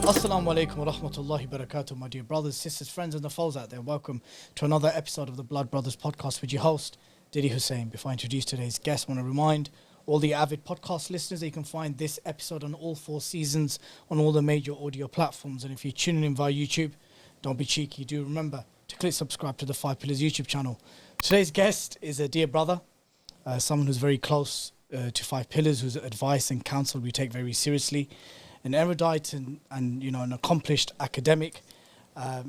Assalamu alaikum wa rahmatullahi wa barakatuh, my dear brothers, sisters, friends, and the foes out there. Welcome to another episode of the Blood Brothers podcast with your host, Dilly Hussain. Before I introduce today's guest, I want to remind all the avid podcast listeners that you can find this episode on all 4 seasons on all the major audio platforms. And if you're tuning in via YouTube, don't be cheeky. Do remember to click subscribe to the 5 Pillars YouTube channel. Today's guest is a dear brother, someone who's very close to 5 Pillars, whose advice and counsel we take very seriously. An erudite and you know, an accomplished academic.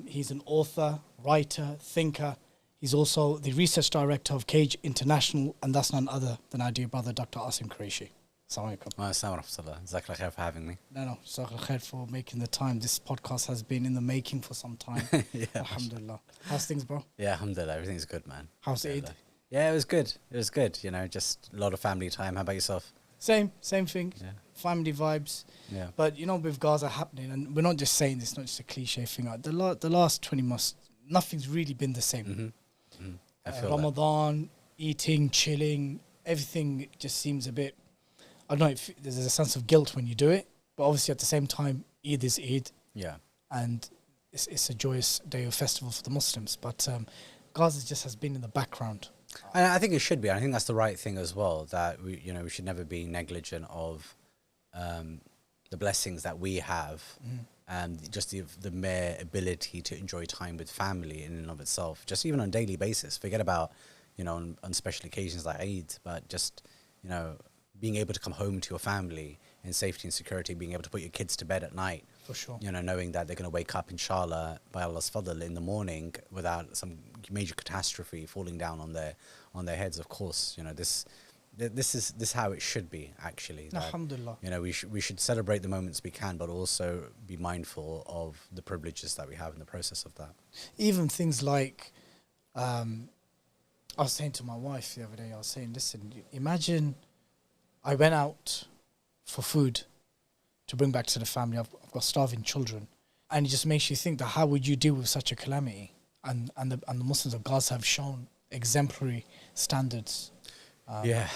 He's an author, writer, thinker. He's also the research director of Cage International, and that's none other than our dear brother, Dr. Asim Qureshi. Assalamu alaikum. Assalamu alaikum. Jazakallah khair for having me. No, Jazakallah khair for making the time. This podcast has been in the making for some time. Yeah. Alhamdulillah. How's things, bro? Yeah, alhamdulillah. Everything's good, man. How's Eid? Yeah, it was good. It was good. You know, just a lot of family time. How about yourself? Same thing. Yeah. Family vibes. Yeah. But, you know, with Gaza happening, and we're not just saying this, not just a cliche thing. The last 20 months, nothing's really been the same. Mm-hmm. Mm-hmm. I feel Ramadan, eating, chilling, everything just seems a bit, I don't know, if there's a sense of guilt when you do it, but obviously at the same time, Eid is Eid. Yeah. And it's a joyous day of festival for the Muslims. But Gaza just has been in the background. And I think it should be. I think that's the right thing as well, that we should never be negligent of the blessings that we have, and just the mere ability to enjoy time with family in and of itself, just even on a daily basis. Forget about, you know, on special occasions like Eid, but just, you know, being able to come home to your family in safety and security, being able to put your kids to bed at night. For sure. You know, knowing that they're going to wake up, inshallah, by Allah's fadl in the morning without some major catastrophe falling down on their heads. Of course, you know, this is how it should be, actually. That, Alhamdulillah. you know, we should celebrate the moments we can, but also be mindful of the privileges that we have in the process of that. Even things like, I was saying to my wife the other day, I was saying, listen, imagine I went out for food to bring back to the family. I've got starving children, and it just makes you think that how would you deal with such a calamity? And the Muslims of Gaza have shown exemplary standards. Yeah,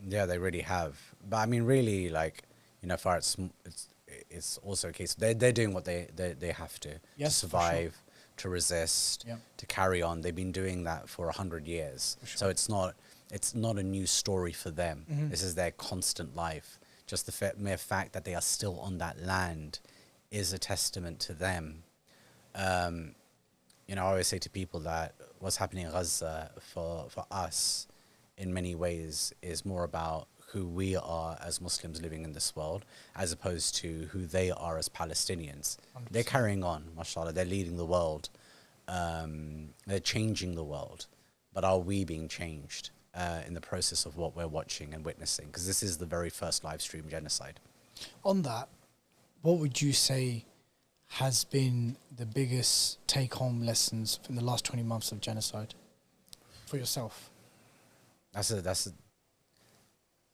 they really have. But I mean, really, like, you know, for it's also a case they're doing what they have to survive, to resist, to carry on. They've been doing that for 100 years, so it's not a new story for them. This is their constant life. Just the mere fact that they are still on that land is a testament to them. You know, I always say to people that what's happening in Gaza for us in many ways is more about who we are as Muslims living in this world, as opposed to who they are as Palestinians. 100%. They're carrying on, mashallah, they're leading the world, they're changing the world, but are we being changed in the process of what we're watching and witnessing? Because this is the very first live stream genocide. On that, what would you say has been the biggest take-home lessons from the last 20 months of genocide for yourself? That's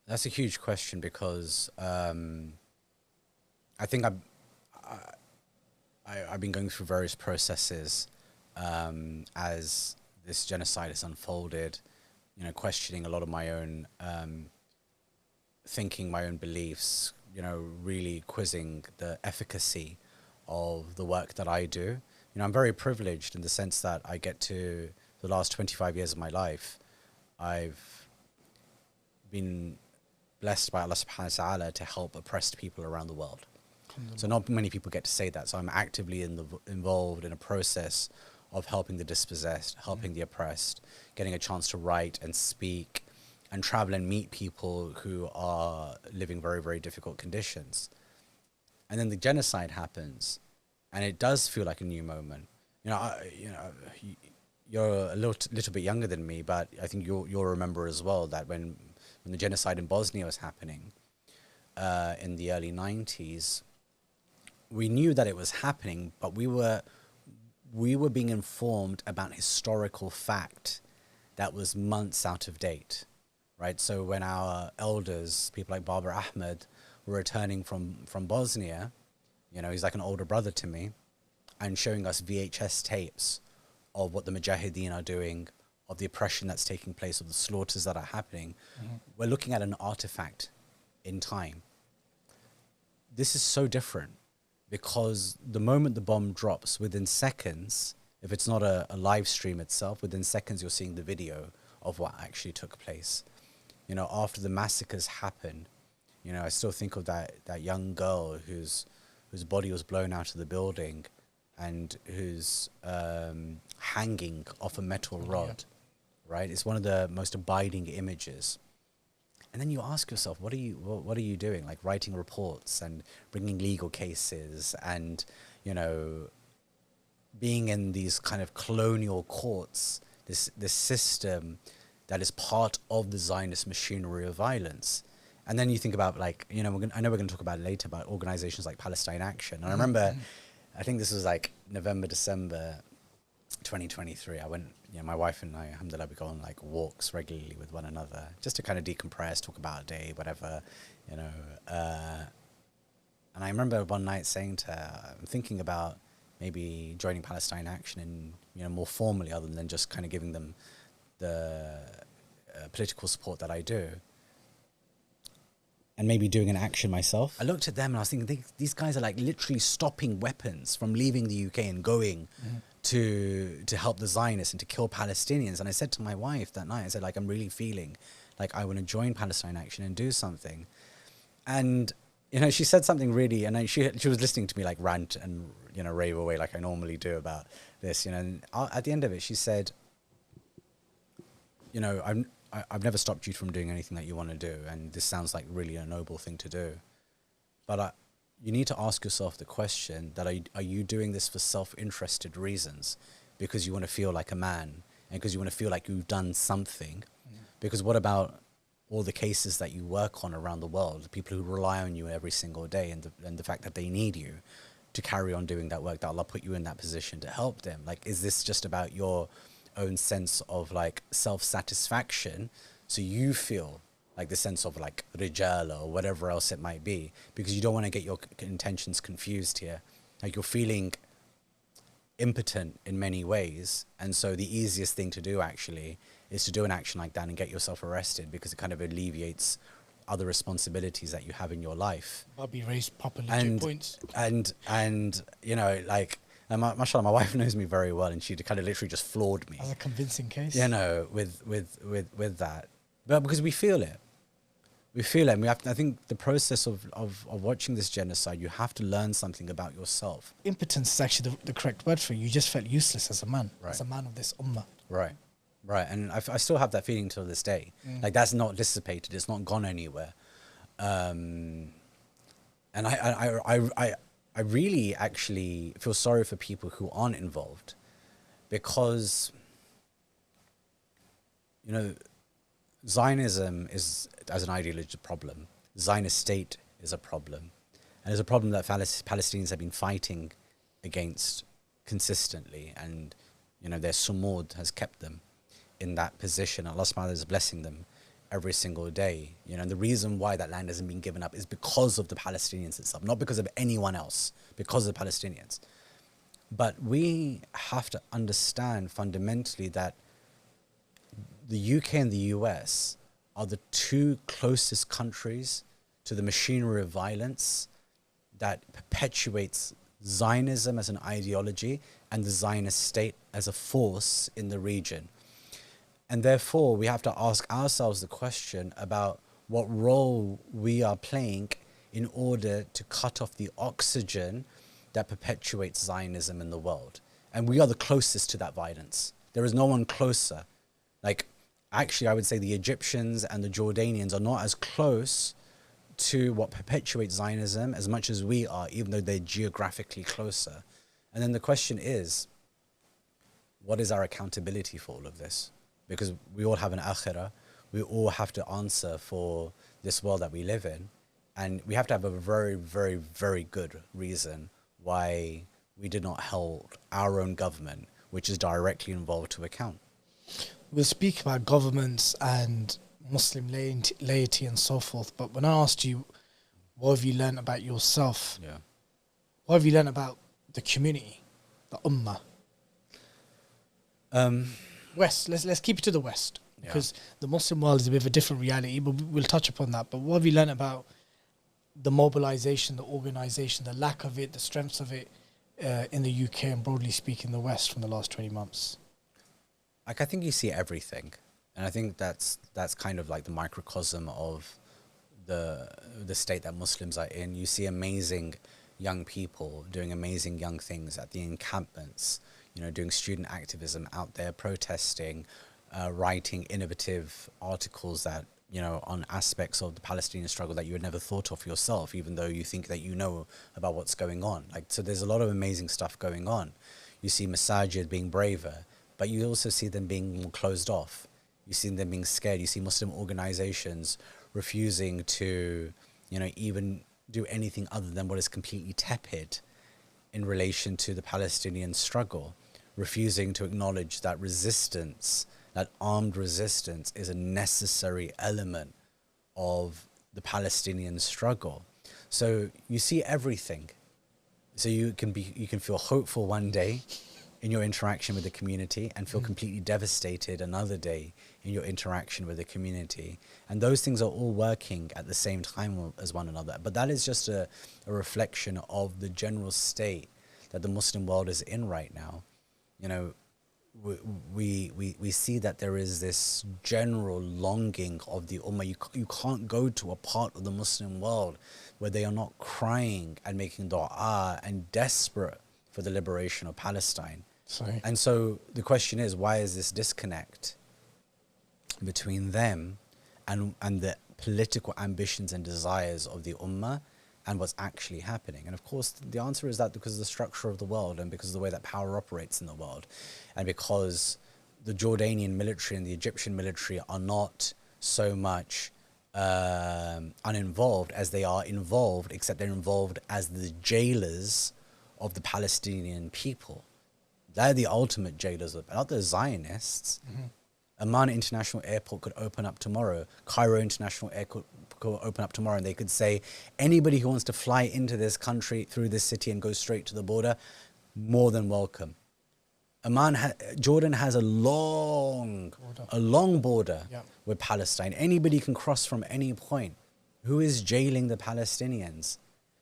a huge question, because I think I've been going through various processes as this genocide has unfolded, you know, questioning a lot of my own thinking, my own beliefs, you know, really quizzing the efficacy of the work that I do. You know, I'm very privileged in the sense that I get to, the last 25 years of my life, I've been blessed by Allah subhanahu wa ta'ala to help oppressed people around the world. So not many people get to say that. So I'm actively involved in a process of helping the dispossessed, helping the oppressed, getting a chance to write and speak and travel and meet people who are living very, very difficult conditions. And then the genocide happens, and it does feel like a new moment. You know, you're a little bit younger than me, but I think you'll remember as well that when the genocide in Bosnia was happening in the early 90s, we knew that it was happening, but we were being informed about historical fact that was months out of date, right? So when our elders, people like Baba Ahmed, were returning from Bosnia, you know, he's like an older brother to me, and showing us VHS tapes of what the Mujahideen are doing, of the oppression that's taking place, of the slaughters that are happening. We're looking at an artifact in time. This is so different. because the moment the bomb drops, within seconds, if it's not a live stream itself, within seconds you're seeing the video of what actually took place. You know, after the massacres happened, you know, I still think of that young girl whose body was blown out of the building and who's hanging off a metal rod, right? It's one of the most abiding images. And then you ask yourself, what are you doing? Like writing reports and bringing legal cases and, you know, being in these kind of colonial courts, this system that is part of the Zionist machinery of violence. And then you think about, like, you know, I know we're going to talk about it later, about organizations like Palestine Action. And I remember, I think this was like November, December 2023. I went, you know, my wife and I, alhamdulillah, we go on like walks regularly with one another just to kind of decompress, talk about a day, whatever, you know. And I remember one night saying to her, I'm thinking about maybe joining Palestine Action and, you know, more formally, other than just kind of giving them the political support that I do, and maybe doing an action myself. I looked at them and I was thinking, these guys are like literally stopping weapons from leaving the UK and going to help the Zionists and to kill Palestinians. And I said to my wife that night, I said, like, I'm really feeling like I want to join Palestine Action and do something. And, you know, she said something really, and she was listening to me like rant and, you know, rave away like I normally do about this, you know. And at the end of it, she said, you know, I've never stopped you from doing anything that you want to do, and this sounds like really a noble thing to do. But you need to ask yourself the question that are you doing this for self-interested reasons, because you want to feel like a man and because you want to feel like you've done something? Because what about all the cases that you work on around the world, the people who rely on you every single day, and the fact that they need you to carry on doing that work, that Allah put you in that position to help them? Like, is this just about your own sense of like self-satisfaction, so you feel like the sense of like rijal or whatever else it might be, because you don't want to get your intentions confused here? Like, you're feeling impotent in many ways, and so the easiest thing to do actually is to do an action like that and get yourself arrested, because it kind of alleviates other responsibilities that you have in your life. Bobby raised proper legit points. And you know, like, and mashallah, my wife knows me very well, and she kind of literally just floored me. As a convincing case. You know, with that. But because we feel it. We feel it. And we have to, I think the process of watching this genocide, you have to learn something about yourself. Impotence is actually the correct word for it. You just felt useless as a man, Right. as a man of this ummah. Right. Right. And I still have that feeling till this day. Like, that's not dissipated. It's not gone anywhere. And I really actually feel sorry for people who aren't involved, because, you know, Zionism is, as an ideology, a problem. The Zionist state is a problem. And it's a problem that Palestinians have been fighting against consistently. And, you know, their sumud has kept them in that position. Allah subhanahu wa ta'ala is blessing them every single day. You know, and the reason why that land hasn't been given up is because of the Palestinians itself, not because of anyone else, because of the Palestinians. But we have to understand fundamentally that the UK and the US are the two closest countries to the machinery of violence that perpetuates Zionism as an ideology and the Zionist state as a force in the region. And therefore, we have to ask ourselves the question about what role we are playing in order to cut off the oxygen that perpetuates Zionism in the world. And we are the closest to that violence. There is no one closer. Like, actually, I would say the Egyptians and the Jordanians are not as close to what perpetuates Zionism as much as we are, even though they're geographically closer. And then the question is, what is our accountability for all of this? Because we all have an akhirah. We all have to answer for this world that we live in. And we have to have a very, very, very good reason why we did not hold our own government, which is directly involved, to account. We'll speak about governments and Muslim laity and so forth. But when I asked you, what have you learned about yourself? Yeah. What have you learned about the community, the ummah? West. Let's keep it to the West, because the Muslim world is a bit of a different reality, but we'll touch upon that. But what have you learned about the mobilization, the organization, the lack of it, the strengths of it in the UK and broadly speaking the West from the last 20 months? Like, I think you see everything. And I think that's kind of like the microcosm of the state that Muslims are in. You see amazing young people doing amazing young things at the encampments, you know, doing student activism out there, protesting, writing innovative articles that, you know, on aspects of the Palestinian struggle that you had never thought of yourself, even though you think that you know about what's going on. Like, so there's a lot of amazing stuff going on. You see masajid being braver, but you also see them being more closed off. You see them being scared. You see Muslim organizations refusing to, you know, even do anything other than what is completely tepid in relation to the Palestinian struggle, refusing to acknowledge that resistance, that armed resistance, is a necessary element of the Palestinian struggle. So you see everything. So you can feel hopeful one day in your interaction with the community and feel completely devastated another day in your interaction with the community. And those things are all working at the same time as one another. But that is just a reflection of the general state that the Muslim world is in right now. You know, we see that there is this general longing of the Ummah. You can't go to a part of the Muslim world where they are not crying and making dua and desperate for the liberation of Palestine. Sorry. And so the question is, why is this disconnect between them and the political ambitions and desires of the Ummah and what's actually happening? And of course, the answer is that because of the structure of the world and because of the way that power operates in the world, and because the Jordanian military and the Egyptian military are not so much uninvolved as they are involved, except they're involved as the jailers of the Palestinian people. They're the ultimate jailers of other Zionists. Amman International Airport could open up tomorrow. Cairo International Airport could open up tomorrow, and they could say, anybody who wants to fly into this country through this city and go straight to the border, more than welcome. Jordan has a long border with Palestine. Anybody can cross from any point. Who is jailing the Palestinians?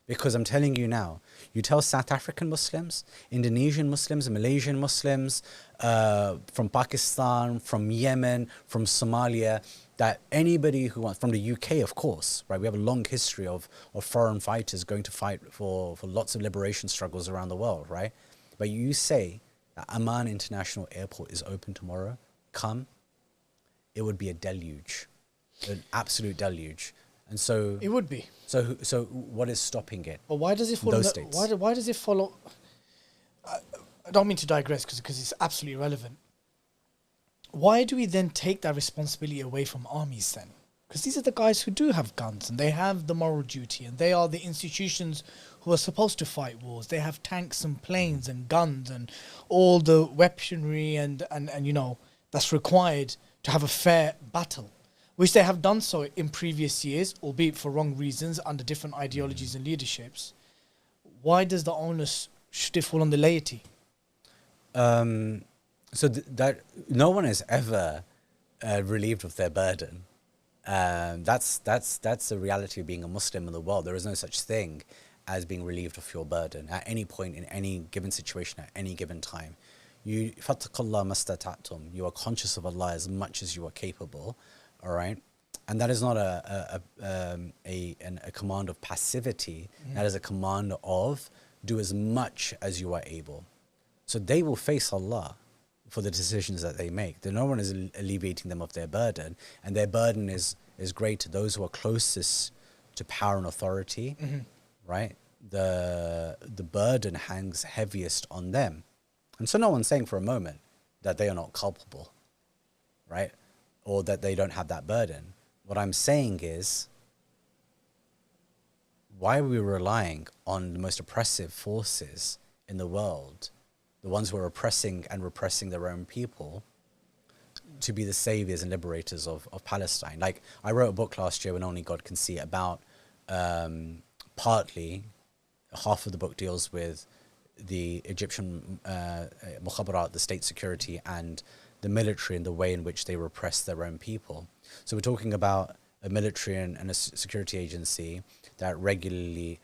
Because I'm telling you now, you tell South African Muslims, Indonesian Muslims, Malaysian Muslims, from Pakistan, from Yemen, from Somalia, that anybody who wants, from the UK, of course, right? We have a long history of foreign fighters going to fight for lots of liberation struggles around the world, right? But you say that Amman International Airport is open tomorrow, come, it would be a deluge, an absolute deluge. And so It would be. So what is stopping it? But why does it follow? Why does it follow? I don't mean to digress because it's absolutely relevant. Why do we then take that responsibility away from armies then? Because these are the guys who do have guns and they have the moral duty and they are the institutions who are supposed to fight wars. They have tanks and planes and guns and all the weaponry and you know that's required to have a fair battle, which they have done so in previous years, albeit for wrong reasons, under different ideologies and leaderships. Why does the onus should it fall on the laity? So that no one is ever relieved of their burden. That's the reality of being a Muslim in the world. There is no such thing as being relieved of your burden at any point in any given situation at any given time. You fattaqullah mastata'tum. You are conscious of Allah as much as you are capable. All right, and that is not a command of passivity. That is a command of do as much as you are able. So they will face Allah for the decisions that they make. No one is alleviating them of their burden, and their burden is great to those who are closest to power and authority. Right, the burden hangs heaviest on them, and so no one's saying for a moment that they are not culpable, right? Or that they don't have that burden. What I'm saying is, why are we relying on the most oppressive forces in the world, the ones who are oppressing and repressing their own people, to be the saviors and liberators of Palestine? Like, I wrote a book last year, When Only God Can See, about partly, half of the book deals with the Egyptian mukhabarat, the state security, and the military and the way in which they repress their own people. So we're talking about a military and a security agency that regularly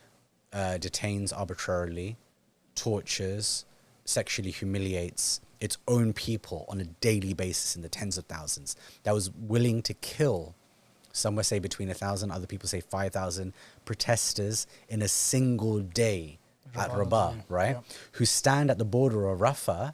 detains arbitrarily, tortures, sexually humiliates its own people on a daily basis in the tens of thousands, that was willing to kill, some would say between 1,000, other people say 5,000 protesters in a single day at Rabat, right? Yeah. Who stand at the border of Rafah,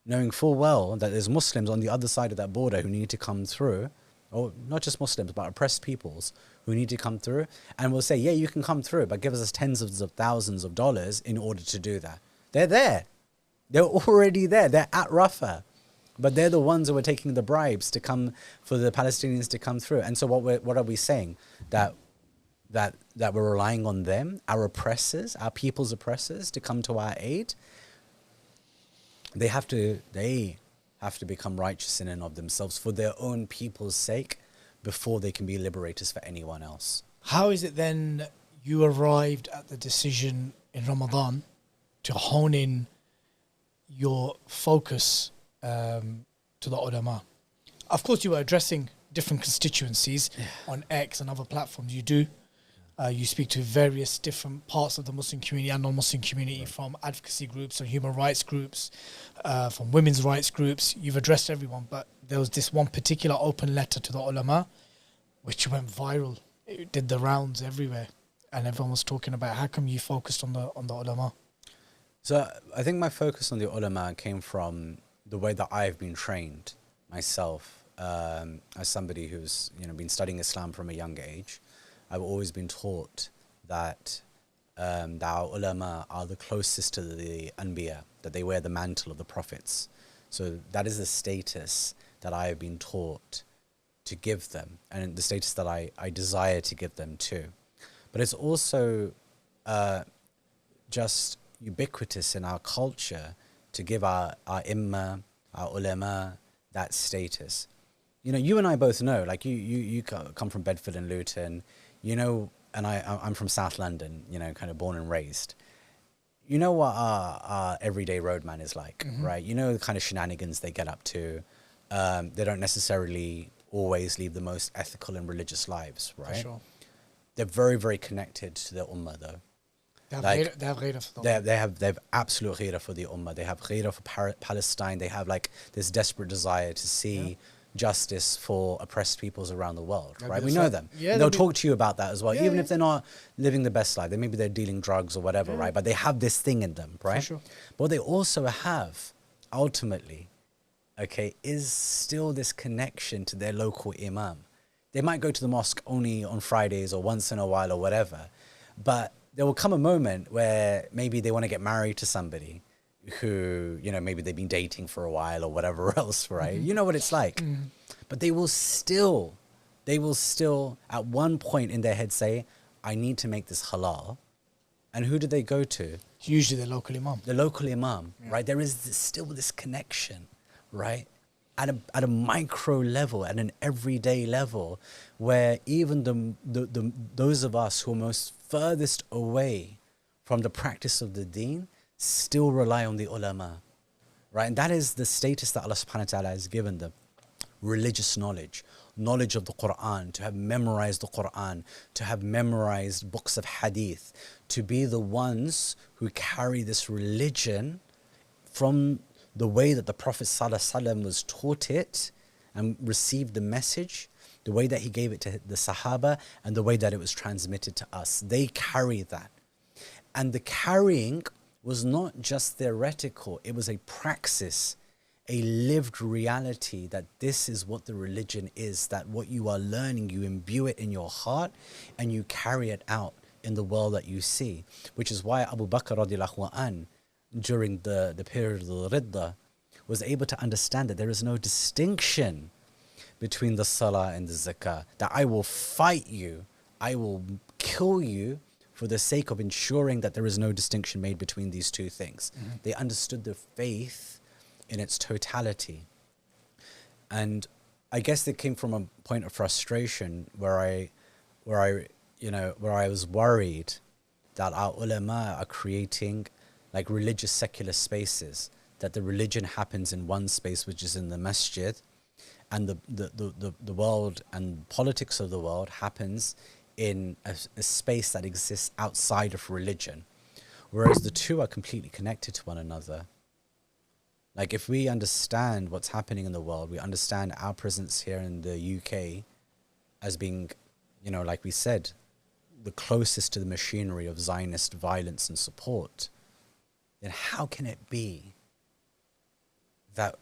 knowing full well that there's Muslims on the other side of that border who need to come through, or not just Muslims, but oppressed peoples who need to come through, and will say, yeah, you can come through, but give us tens of thousands of dollars in order to do that. They're there. They're already there. They're at Rafah. But they're the ones who are taking the bribes to come, for the Palestinians to come through. And so what are we saying? That we're relying on them, our oppressors, our people's oppressors, to come to our aid? They have to become righteous in and of themselves for their own people's sake before they can be liberators for anyone else. How is it then you arrived at the decision in Ramadan to hone in your focus to the ulama? Of course, you were addressing different constituencies on X and other platforms. You do. You speak to various different parts of the Muslim community and non-Muslim community, from advocacy groups and human rights groups, from women's rights groups. You've addressed everyone, but there was this one particular open letter to the ulama, which went viral. It did the rounds everywhere, and everyone was talking about how come you focused on the ulama. So I think my focus on the ulama came from the way that I've been trained myself, as somebody who's been studying Islam from a young age. I've always been taught that our ulama are the closest to the anbiya, that they wear the mantle of the prophets. So that is the status that I have been taught to give them, and the status that I desire to give them too. But it's also just ubiquitous in our culture to give our imma, our ulama, that status. You and I both know, like you come from Bedford and Luton, and I'm from South London, kind of born and raised. You know what our everyday roadman is like, right? You know the kind of shenanigans they get up to. They don't necessarily always lead the most ethical and religious lives, right? For sure. They're very, very connected to their ummah, though. They have ghira for the ummah. They have absolute ghira for the ummah. They have ghira for Palestine. They have this desperate desire to see justice for oppressed peoples around the world, right? We know them. Yeah, they'll talk to you about that as well, even if they're not living the best life. Maybe they're dealing drugs or whatever, right? But they have this thing in them, right? For sure. But what they also have, ultimately, is still this connection to their local imam. They might go to the mosque only on Fridays or once in a while or whatever, but there will come a moment where maybe they want to get married to somebody who, maybe they've been dating for a while or whatever else, right? You know what it's like. But they will still at one point in their head say, I need to make this halal. And who do they go to? Usually the local imam. The local imam, right? There is still this connection, right? At a micro level, at an everyday level, where even those of us who are most furthest away from the practice of the deen still rely on the ulama, right? And that is the status that Allah subhanahu wa ta'ala has given them. Religious knowledge of the Quran, to have memorized the Quran, to have memorized books of hadith, to be the ones who carry this religion from the way that the Prophet ﷺ was taught it and received the message, the way that he gave it to the Sahaba, and the way that it was transmitted to us. They carry that. And the carrying was not just theoretical, it was a praxis, a lived reality, that this is what the religion is, that what you are learning, you imbue it in your heart and you carry it out in the world that you see. Which is why Abu Bakr radiallahu anh, during the period of the Ridda, was able to understand that there is no distinction between the Salah and the Zakah, that I will fight you, I will kill you for the sake of ensuring that there is no distinction made between these two things. They understood the faith in its totality. And I guess it came from a point of frustration where I was worried that our ulama are creating religious secular spaces, that the religion happens in one space, which is in the masjid, and the world and politics of the world happens in a space that exists outside of religion, whereas the two are completely connected to one another. Like, if we understand what's happening in the world, we understand our presence here in the UK as being, you know, like we said, the closest to the machinery of Zionist violence and support, then how can it be that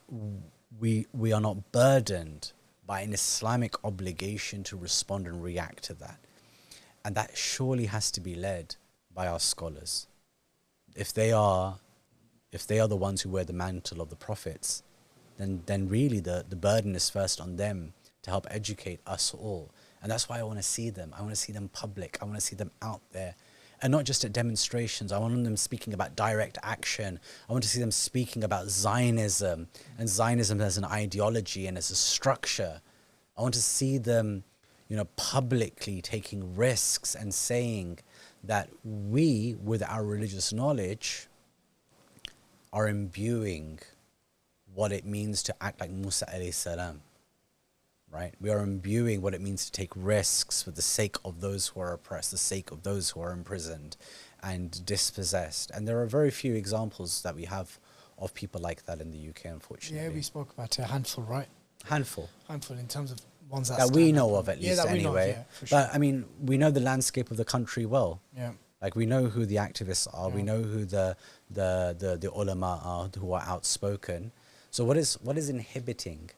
we are not burdened by an Islamic obligation to respond and react to that? And that surely has to be led by our scholars. If they are the ones who wear the mantle of the prophets, then really the burden is first on them to help educate us all. And that's why I want to see them. I want to see them public. I want to see them out there. And not just at demonstrations. I want them speaking about direct action. I want to see them speaking about Zionism and Zionism as an ideology and as a structure. I want to see them, you know, publicly taking risks and saying that we, with our religious knowledge, are imbuing what it means to act like Musa alayhi salam, right? We are imbuing what it means to take risks for the sake of those who are oppressed, the sake of those who are imprisoned and dispossessed. And there are very few examples that we have of people like that in the UK, unfortunately. Yeah, we spoke about a handful, right? Handful In terms of ones that we stand know out. of, at least, that we know of, anyway. yeah, for sure. But I mean, we know the landscape of the country well. Yeah. Like, we know who the activists are. Yeah. We know who the ulama are, who are outspoken. So what is inhibiting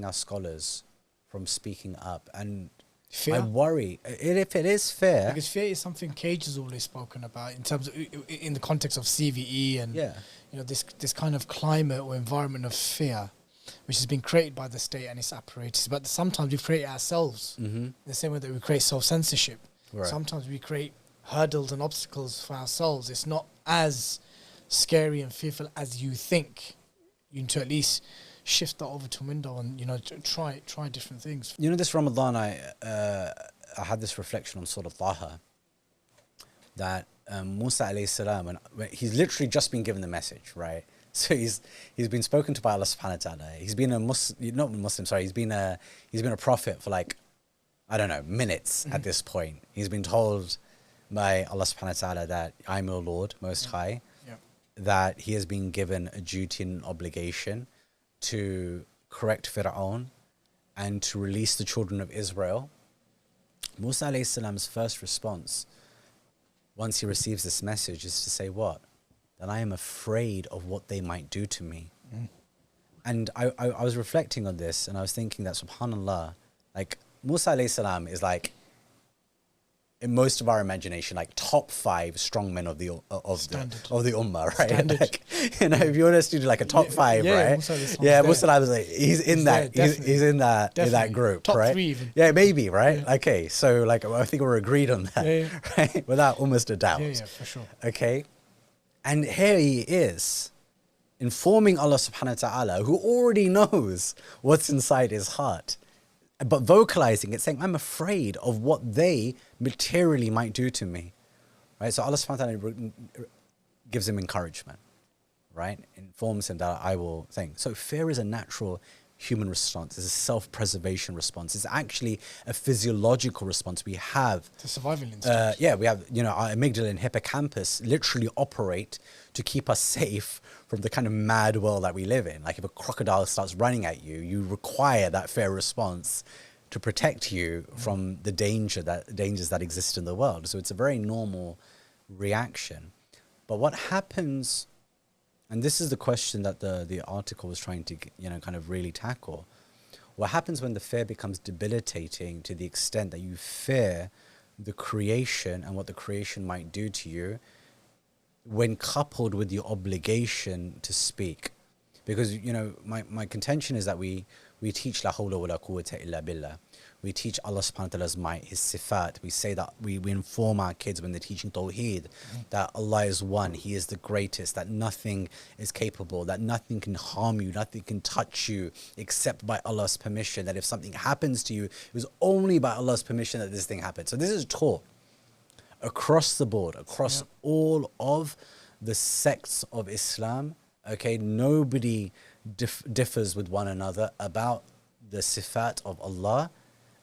our scholars from speaking up? And Fear. I worry if it is fair. Because fear is something Cage has always spoken about in terms of, in the context of CVE and Yeah. you know, this kind of climate or environment of fear, which has been created by the state and its apparatus. But sometimes we create it ourselves, in the same way that we create self-censorship. Right. Sometimes we create hurdles and obstacles for ourselves. It's not as scary and fearful as you think. You need to at least shift that over to a window and, you know, try different things. You know, this Ramadan, I had this reflection on Surah Taha, that Musa alayhi salam, and he's literally just been given the message, right? So he's been spoken to by Allah subhanahu wa ta'ala. He's been he's been a prophet for, like, I don't know, minutes at this point. He's been told by Allah subhanahu wa ta'ala that I'm your Lord Most High, that he has been given a duty and obligation to correct Fir'aun and to release the children of Israel. Musa alayhi salam's first response, once he receives this message, is to say what? That I am afraid of what they might do to me. And I was reflecting on this, and I was thinking that, subhanallah, like, Musa alayhi salam is, like, in most of our imagination, like, top 5 strongmen of the ummah, right? Like, you know, if you want us to do, like, a top 5, right? Musa is like, he's in that group, top right? 3 even. Yeah, maybe, right? Yeah. Okay, so, like, I think we're agreed on that, right? Without almost a doubt. Yeah, for sure. Okay, and here he is, informing Allah subhanahu wa ta'ala, who already knows what's inside his heart, but vocalizing it, saying, I'm afraid of what they materially might do to me, right? So Allah subhanahu wa ta'ala gives him encouragement, right? Informs him that I will think. So fear is a natural human response. It's a self-preservation response. It's actually a physiological response. We have the survival instinct. we have, you know, our amygdala and hippocampus literally operate to keep us safe from the kind of mad world that we live in. Like, if a crocodile starts running at you, you require that fear response to protect you from the dangers that exist in the world. So it's a very normal reaction. But what happens, and this is the question that the article was trying to, you know, kind of really tackle. What happens when the fear becomes debilitating to the extent that you fear the creation and what the creation might do to you, when coupled with your obligation to speak? Because, you know, my contention is that we teach la hawla wa la quwwata illa billah. We teach Allah subhanahu wa ta'ala's might, his sifat. We say that we inform our kids when they're teaching tawhid, that Allah is one, he is the greatest, that nothing is capable, that nothing can harm you, nothing can touch you except by Allah's permission, that if something happens to you, it was only by Allah's permission that this thing happened. So this is taught across the board, across all of the sects of Islam. Okay, nobody differs with one another about the sifat of Allah,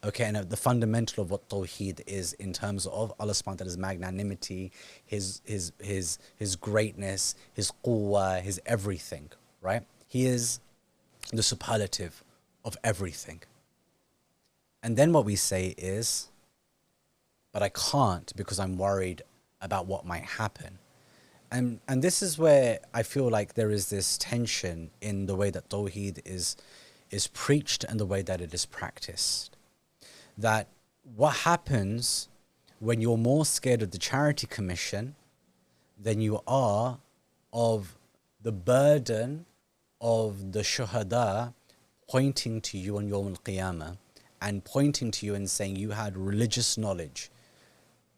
Okay, and the fundamental of what tawhid is in terms of Allah subhanahu wa ta'ala's magnanimity, his greatness, his quwwah, his everything, right? He is the superlative of everything. And then what we say is, but I can't because I'm worried about what might happen. And this is where I feel like there is this tension in the way that tawhid is preached and the way that it is practiced. That what happens when you're more scared of the charity commission than you are of the burden of the shuhada pointing to you on Yawm al-Qiyamah and pointing to you and saying you had religious knowledge.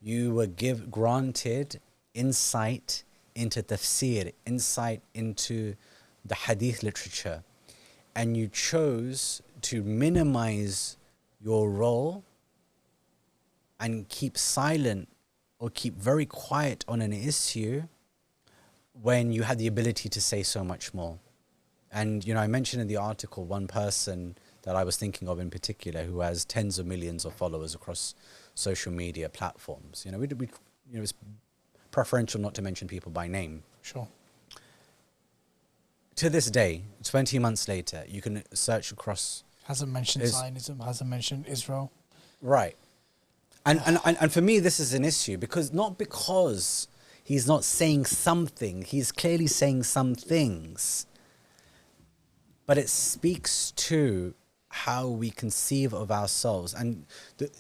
You were granted insight into tafsir, insight into the hadith literature, and you chose to minimize your role and keep silent or keep very quiet on an issue when you had the ability to say so much more. And, I mentioned in the article one person that I was thinking of in particular who has tens of millions of followers across social media platforms. It's preferential not to mention people by name. Sure. To this day, 20 months later, you can search across. Hasn't mentioned Zionism, hasn't mentioned Israel. Right. And for me, this is an issue not because he's not saying something, he's clearly saying some things. But it speaks to how we conceive of ourselves. And,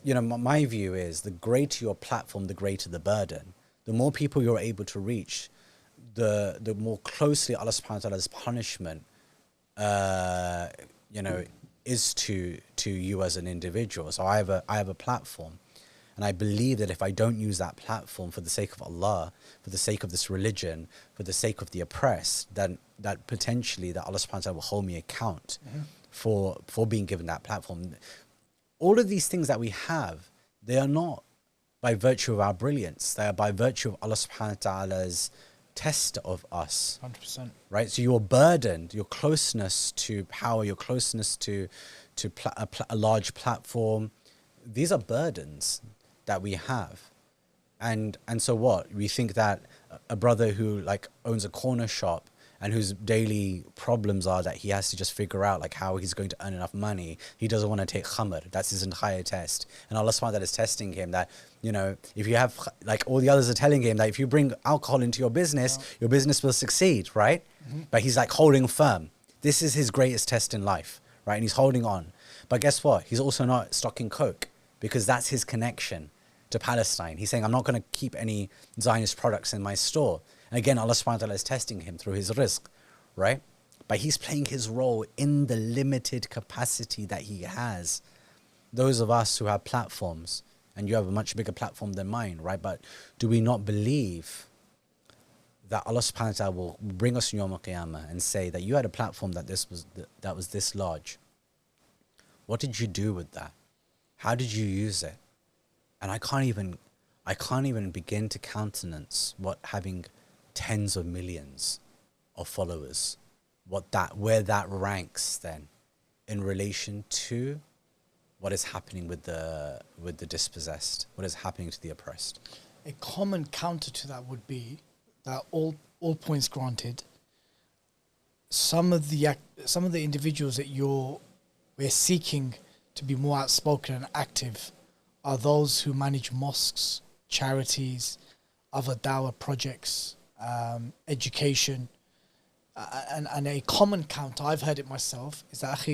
my view is the greater your platform, the greater the burden. The more people you're able to reach, the more closely Allah subhanahu wa ta'ala's punishment, is to you as an individual. So I have a platform. And I believe that if I don't use that platform for the sake of Allah, for the sake of this religion, for the sake of the oppressed, then that potentially that Allah subhanahu wa ta'ala will hold me account for being given that platform. All of these things that we have, they are not by virtue of our brilliance. They are by virtue of Allah subhanahu wa ta'ala's test of us. 100%. Right? So you're burdened, your closeness to power, your closeness to a large platform, these are burdens that we have. And so what? We think that a brother who owns a corner shop and whose daily problems are that he has to just figure out how he's going to earn enough money. He doesn't want to take khamr. That's his entire test. And Allah subhanahu wa ta'ala is testing him that, if you have, all the others are telling him that if you bring alcohol into your business will succeed, right? But he's holding firm. This is his greatest test in life, right? And he's holding on. But guess what? He's also not stocking coke because that's his connection to Palestine. He's saying, I'm not going to keep any Zionist products in my store. And again, Allah subhanahu wa ta'ala is testing him through his rizq, right? But he's playing his role in the limited capacity that he has. Those of us who have platforms, and you have a much bigger platform than mine, right? But do we not believe that Allah subhanahu wa ta'ala will bring us in Yawm al-Qiyamah and say that you had a platform that was this large? What did you do with that? How did you use it? And I can't even begin to countenance what having tens of millions of followers, where that ranks then in relation to what is happening with the dispossessed, what is happening to the oppressed. A common counter to that would be that all points granted, some of the individuals that we're seeking to be more outspoken and active are those who manage mosques, charities, other dawah projects, education. And a common counter, I've heard it myself, is that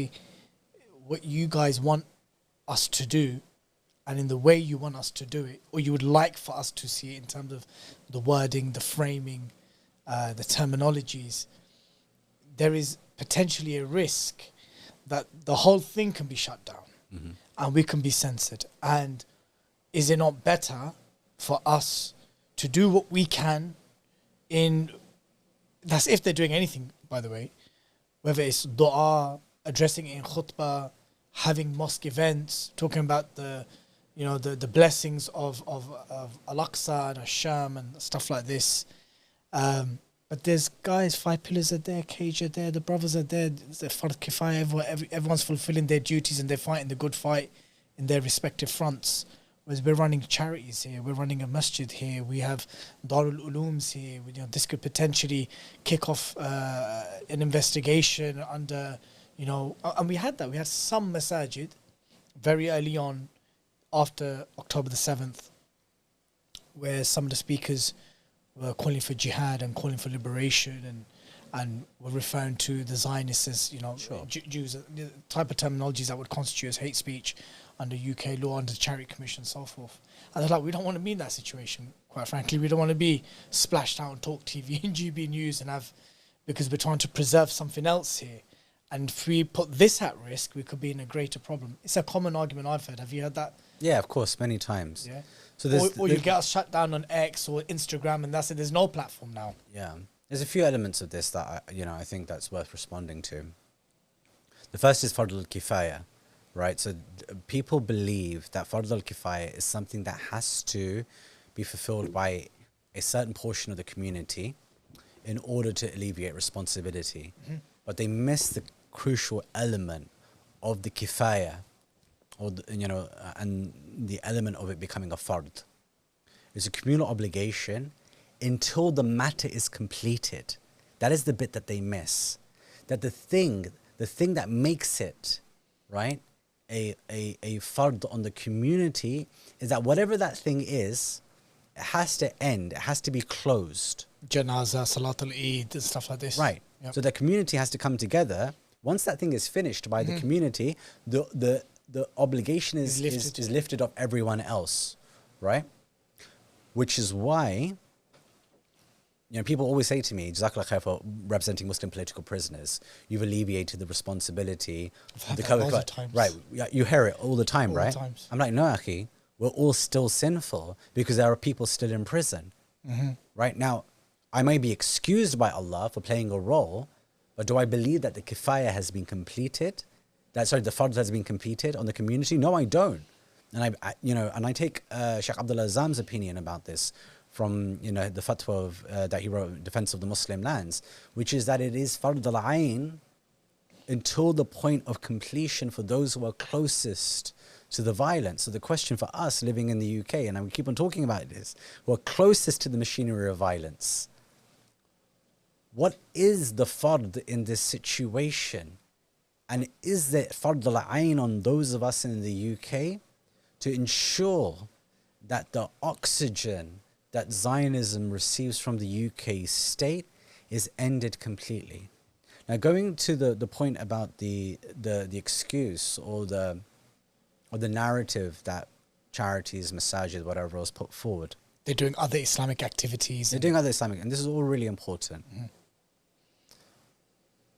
what you guys want us to do, and in the way you want us to do it, or you would like for us to see it in terms of the wording, the framing, the terminologies, there is potentially a risk that the whole thing can be shut down and we can be censored. And is it not better for us to do what we can that's if they're doing anything, by the way, whether it's dua, addressing it in khutbah, having mosque events, talking about the blessings of Al-Aqsa and Asham and stuff like this. But there's guys, 5 pillars are there, Cage are there, the brothers are there, the Fard Kifaya, everyone's fulfilling their duties and they're fighting the good fight in their respective fronts. Whereas we're running charities here, we're running a masjid here, we have Darul Ulooms here. This could potentially kick off an investigation under, and we had that. We had some masajid very early on after October the 7th, where some of the speakers were calling for jihad and calling for liberation and were referring to the Zionists as, Sure. Jews, the type of terminologies that would constitute as hate speech under UK law, under the Charity Commission and so forth. And they're like, we don't want to be in that situation, quite frankly. We don't want to be splashed out on Talk TV and GB News because we're trying to preserve something else here. And if we put this at risk, we could be in a greater problem. It's a common argument I've heard. Have you heard that? Yeah, of course, many times. Yeah. So or you get us shut down on X or Instagram, and that's it. There's no platform now. Yeah, there's a few elements of this that I think that's worth responding to. The first is Fard al-Kifaya, right? So people believe that Fard al-Kifaya is something that has to be fulfilled by a certain portion of the community in order to alleviate responsibility. Mm-hmm. But they miss the crucial element of the kifaya, or and the element of it becoming a fard. It's a communal obligation until the matter is completed. That is the bit that they miss. That the thing that makes it, right, a fard on the community is that whatever that thing is, it has to end. It has to be closed. Janazah, Salatul Eid, and stuff like this. Right. Yep. So the community has to come together. Once that thing is finished by the community, the obligation is lifted off everyone else, right? Which is why, people always say to me, Jazakallah khair for representing Muslim political prisoners. You've alleviated the responsibility. I've had that loads of times. Right. You hear it all the time, all right? The times. I'm like, no, Akhi, we're all still sinful because there are people still in prison. Mm-hmm. Right now, I may be excused by Allah for playing a role, but do I believe that the kifaya has been completed? The fard has been completed on the community? No, I don't. And I take Sheikh Abdullah Azzam's opinion about this from the fatwa that he wrote in Defense of the Muslim Lands, which is that it is fard al-ayn until the point of completion for those who are closest to the violence. So the question for us living in the UK, and we keep on talking about this, who are closest to the machinery of violence, what is the fard in this situation? And is there fard al-ayn on those of us in the UK to ensure that the oxygen that Zionism receives from the UK state is ended completely? Now, going to the point about the excuse or the narrative that charities, masajid, whatever else put forward. They're doing other Islamic activities. They're doing other Islamic, and this is all really important. Mm-hmm.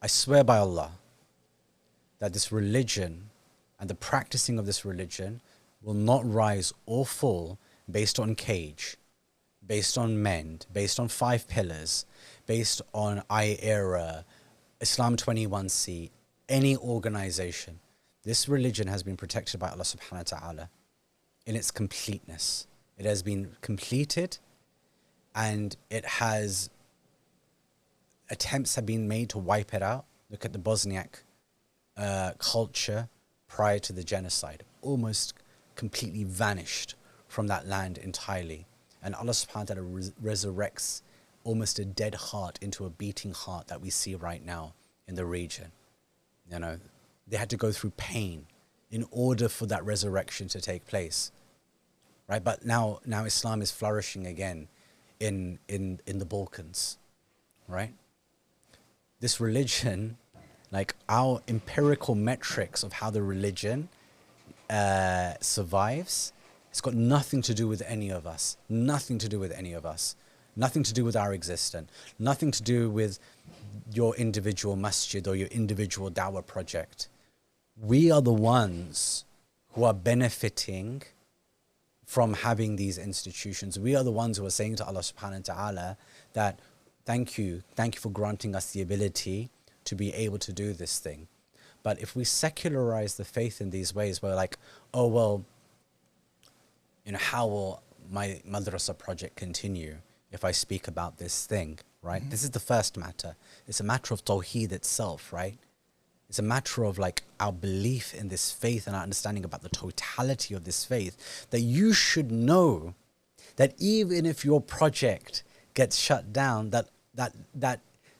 I swear by Allah that this religion and the practicing of this religion will not rise or fall based on cage, based on mend, based on 5 pillars, based on I-Era, Islam 21C, any organization. This religion has been protected by Allah subhanahu wa ta'ala in its completeness. It has been completed, and attempts have been made to wipe it out. Look at the Bosniak culture prior to the genocide. Almost completely vanished from that land entirely. And Allah subhanahu wa ta'ala resurrects almost a dead heart into a beating heart that we see right now in the region. They had to go through pain in order for that resurrection to take place. Right? But now Islam is flourishing again in the Balkans. Right? This religion, like our empirical metrics of how the religion survives, it's got nothing to do with any of us. Nothing to do with any of us. Nothing to do with our existence. Nothing to do with your individual masjid or your individual dawah project. We are the ones who are benefiting from having these institutions. We are the ones who are saying to Allah subhanahu wa ta'ala that thank you for granting us the ability to be able to do this thing. But if we secularize the faith in these ways, we're like, oh well, how will my madrasa project continue if I speak about this thing, right? Mm-hmm. This is the first matter. It's a matter of tawhid itself, right? It's a matter of like our belief in this faith and our understanding about the totality of this faith, that you should know that even if your project gets shut down, that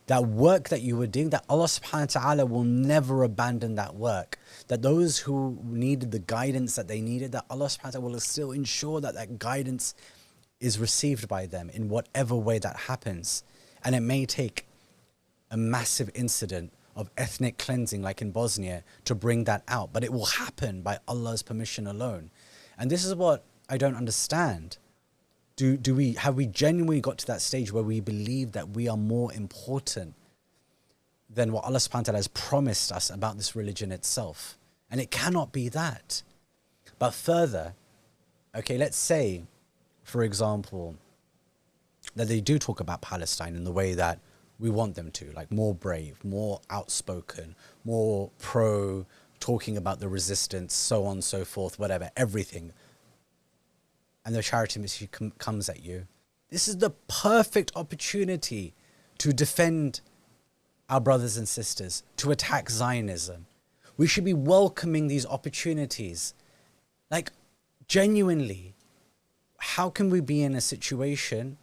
work that you were doing, that Allah subhanahu wa ta'ala will never abandon that work. That those who needed the guidance that they needed, that Allah subhanahu wa ta'ala will still ensure that that guidance is received by them in whatever way that happens. And it may take a massive incident of ethnic cleansing like in Bosnia to bring that out, but it will happen by Allah's permission alone. And this is what I don't understand. Have we genuinely got to that stage where we believe that we are more important than what Allah subhanahu wa ta'ala has promised us about this religion itself? And it cannot be that. But further, okay, let's say, for example, that they do talk about Palestine in the way that we want them to, like more brave, more outspoken, more pro, talking about the resistance, so on and so forth, whatever, everything. And the charity ministry comes at you. This is the perfect opportunity to defend our brothers and sisters, to attack Zionism. We should be welcoming these opportunities. Like, genuinely, how can we be in a situation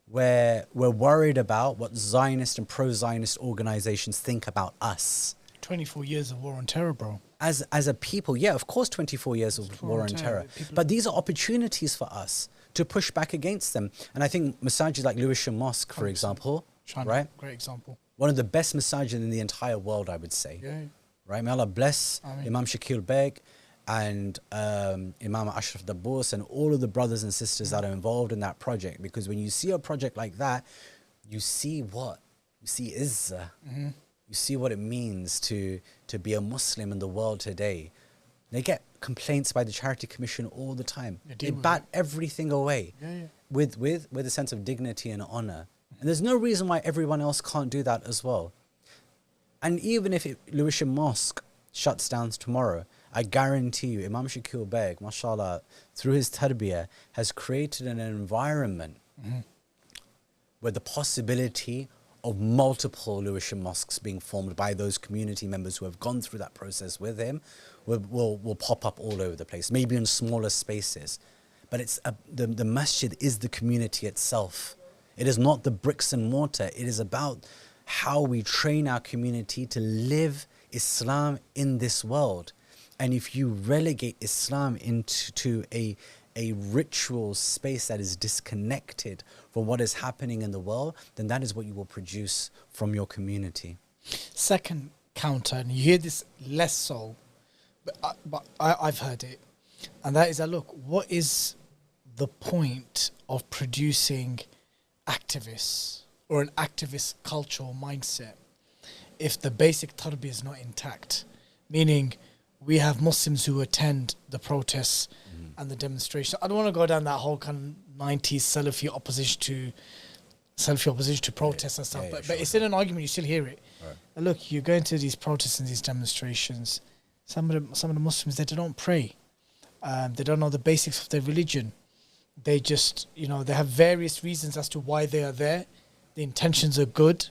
where we're worried about what Zionist and pro-Zionist organizations think about us? 24 years of war on terror, bro. As a people, yeah, of course, 24 years of war on terror. But these are opportunities for us to push back against them. And I think masajid like Lewisham Mosque, for example, right? Great example. One of the best masajid in the entire world, I would say. Yeah. Right? May Allah bless Ameen. Imam Shakil Beg and Imam Ashraf Dabbous and all of the brothers and sisters that are involved in that project. Because when you see a project like that, you see what? You see izzah. You see what it means to be a Muslim in the world today. They get complaints by the Charity Commission all the time. They bat everything away with a sense of dignity and honor. And there's no reason why everyone else can't do that as well. And even if Lewisham Mosque shuts down tomorrow, I guarantee you, Imam Shakil Beg, mashallah, through his tarbiyah, has created an environment where the possibility of multiple Lewisham mosques being formed by those community members who have gone through that process with him will pop up all over the place, maybe in smaller spaces. But it's the masjid is the community itself. It is not the bricks and mortar. It is about how we train our community to live Islam in this world. And if you relegate Islam into a ritual space that is disconnected from what is happening in the world, then that is what you will produce from your community. Second counter, and you hear this less so, but I've heard it, and that is that, look, what is the point of producing activists or an activist culture or mindset if the basic tarbiyah is not intact? Meaning, we have Muslims who attend the protests and the demonstration. I don't want to go down that whole kind of 90s Salafi opposition to protests and stuff, but it's in an argument, you still hear it. Right. And look, you go into these protests and these demonstrations, some of the Muslims, they don't pray. They don't know the basics of their religion. They just, they have various reasons as to why they are there. The intentions are good,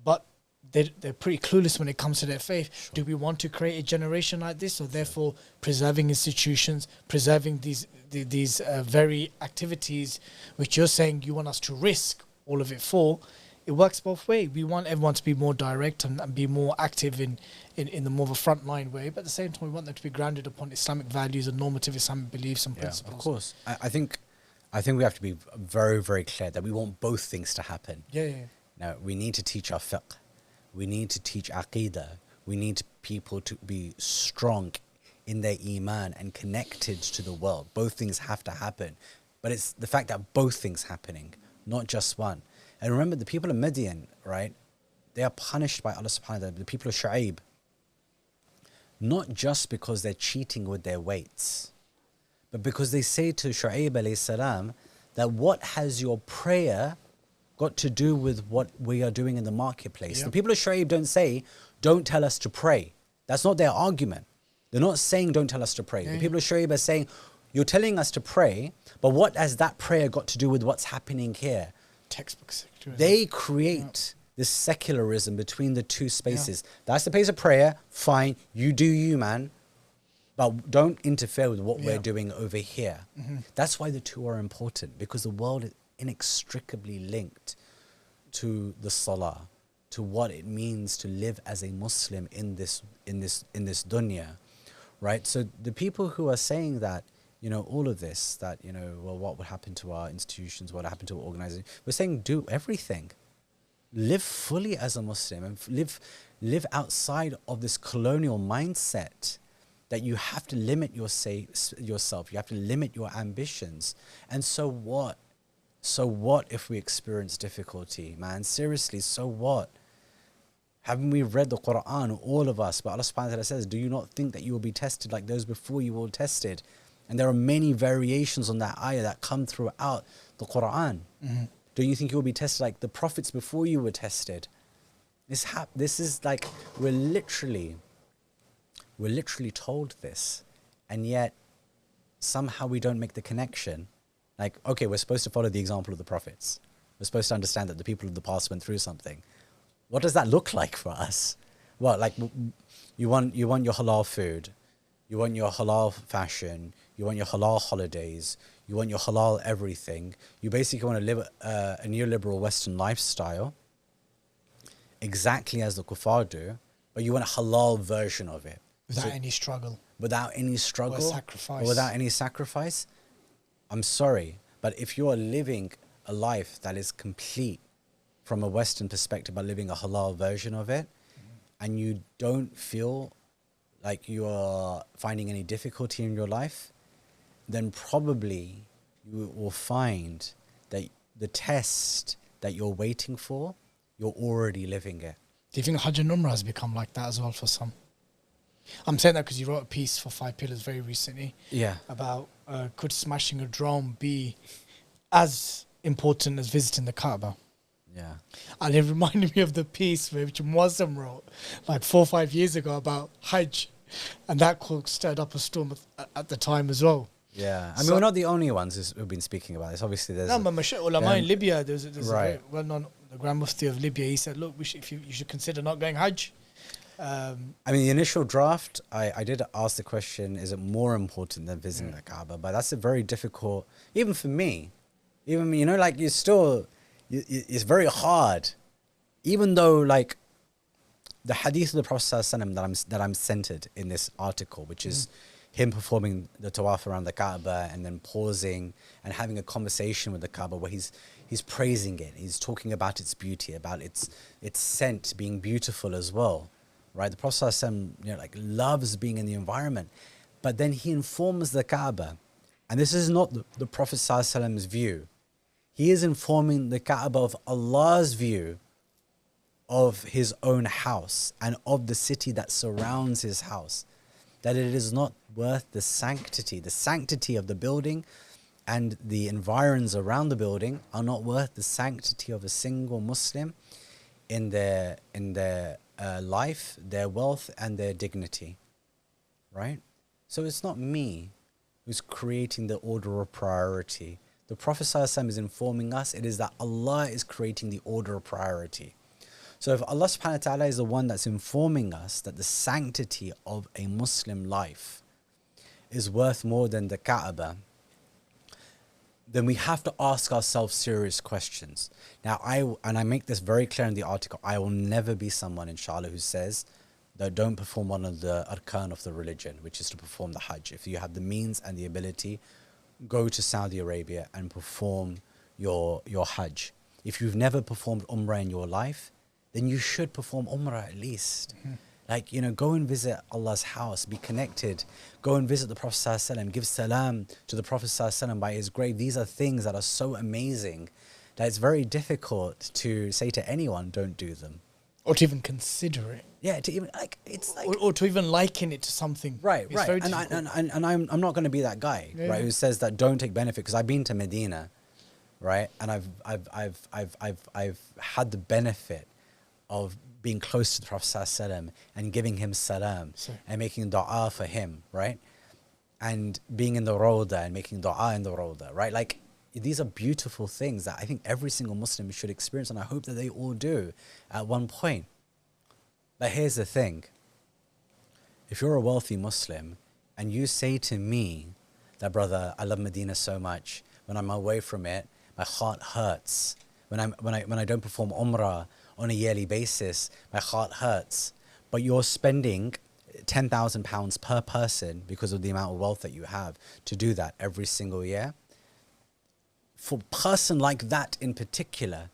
but they're pretty clueless when it comes to their faith. Sure. Do we want to create a generation like this? So therefore, preserving institutions, preserving these very activities, which you're saying you want us to risk all of it for, it works both ways. We want everyone to be more direct and be more active in the more of a frontline way, but at the same time, we want them to be grounded upon Islamic values and normative Islamic beliefs and principles. Of course. I think we have to be very, very clear that we want both things to happen. Yeah. Now, we need to teach our fiqh. We need to teach aqidah. We need people to be strong in their iman and connected to the world. Both things have to happen. But it's the fact that both things happening, not just one. And remember, the people of Midian, right? They are punished by Allah subhanahu wa ta'ala, the people of Shu'aib, not just because they're cheating with their weights, but because they say to Shu'aib alayhi salam that what has your prayer got to do with what we are doing in the marketplace? Yep. The people of Shu'aib don't say, don't tell us to pray. That's not their argument. They're not saying, don't tell us to pray. The people of Shu'aib are saying, you're telling us to pray, but what has that prayer got to do with what's happening here? Textbook secularism. They create this secularism between the two spaces. That's the place of prayer. Fine, you do you, man. But don't interfere with what we're doing over here. That's why the two are important, because the world is inextricably linked to the salah, to what it means to live as a Muslim in this dunya, right? So the people who are saying that, you know, all of this, that, you know, well, what would happen to our institutions, what would happen to our organization? We're saying do everything. Live fully as a Muslim and live outside of this colonial mindset that you have to limit yourself, you have to limit your ambitions. And so what? So what if we experience difficulty, man? Seriously, so what? Haven't we read the Quran, all of us? But Allah subhanahu wa ta'ala says, do you not think that you will be tested like those before you were tested? And there are many variations on that ayah that come throughout the Quran. Do you think you will be tested like the prophets before you were tested? This is like, we're literally told this, and yet somehow we don't make the connection. Like, okay, we're supposed to follow the example of the prophets. We're supposed to understand that the people of the past went through something. What does that look like for us? Well, like, you want your halal food, you want your halal fashion, you want your halal holidays, you want your halal everything. You basically want to live a neoliberal Western lifestyle, exactly as the kuffar do, but you want a halal version of it. Without any struggle. Without any struggle. Or sacrifice. Or without any sacrifice. I'm sorry, but if you are living a life that is complete from a Western perspective by living a halal version of it, and you don't feel like you are finding any difficulty in your life, then probably you will find that the test that you're waiting for, you're already living it. Do you think Hajj and Umrah has become like that as well for some? I'm saying that because you wrote a piece for 5 Pillars very recently. Yeah. About could smashing a drone be as important as visiting the Kaaba? Yeah. And it reminded me of the piece which Muazzam wrote like 4 or 5 years ago about Hajj. And that stirred up a storm at the time as well. Yeah. I mean, we're not the only ones who've been speaking about this. Obviously, there's... No, but Mashaykh Ulama in Libya, there's right. a very well-known, the Grand Mufti of Libya, he said, look, you should consider not going Hajj. I mean, the initial draft, I did ask the question, is it more important than visiting the Kaaba? But that's a very difficult, even for me, you know, like it's very hard, even though like the hadith of the Prophet ﷺ that I'm centered in this article, which is him performing the tawaf around the Kaaba and then pausing and having a conversation with the Kaaba where he's praising it. He's talking about its beauty, about its scent being beautiful as well. Right, the Prophet ﷺ, you know, like loves being in the environment, but then he informs the Kaaba, and this is not the Prophet ﷺ's view. He is informing the Kaaba of Allah's view of his own house and of the city that surrounds his house, that it is not worth the sanctity of the building, and the environs around the building are not worth the sanctity of a single Muslim in their life, their wealth, and their dignity, right? So it's not me who's creating the order of priority. The Prophet ﷺ is informing us it is that Allah is creating the order of priority. So if Allah subhanahu wa ta'ala is the one that's informing us that the sanctity of a Muslim life is worth more than the Kaaba, then we have to ask ourselves serious questions. Now, I make this very clear in the article, I will never be someone, inshallah, who says that don't perform one of the arkan of the religion, which is to perform the Hajj. If you have the means and the ability, go to Saudi Arabia and perform your Hajj. If you've never performed Umrah in your life, then you should perform Umrah at least. Like, you know, go and visit Allah's house, be connected. Go and visit the Prophet ﷺ, give salam to the Prophet ﷺ by his grave. These are things that are so amazing that it's very difficult to say to anyone, don't do them. Or to even consider it. Yeah, to even, like, it's like... Or to even liken it to something. Right. Very and I'm not going to be that guy, right, who says that don't take benefit, because I've been to Medina, right, and I've had the benefit of being close to the Prophet ﷺ and giving him salam and making dua for him, right? And being in the Rawda and making dua in the Rawda, right? Like, these are beautiful things that I think every single Muslim should experience, and I hope that they all do at one point. But here's the thing. If you're a wealthy Muslim and you say to me that, brother, I love Medina so much, when I'm away from it, my heart hurts. When I don't perform Umrah on a yearly basis, my heart hurts. But you're spending £10,000 per person because of the amount of wealth that you have to do that every single year. For a person like that in particular,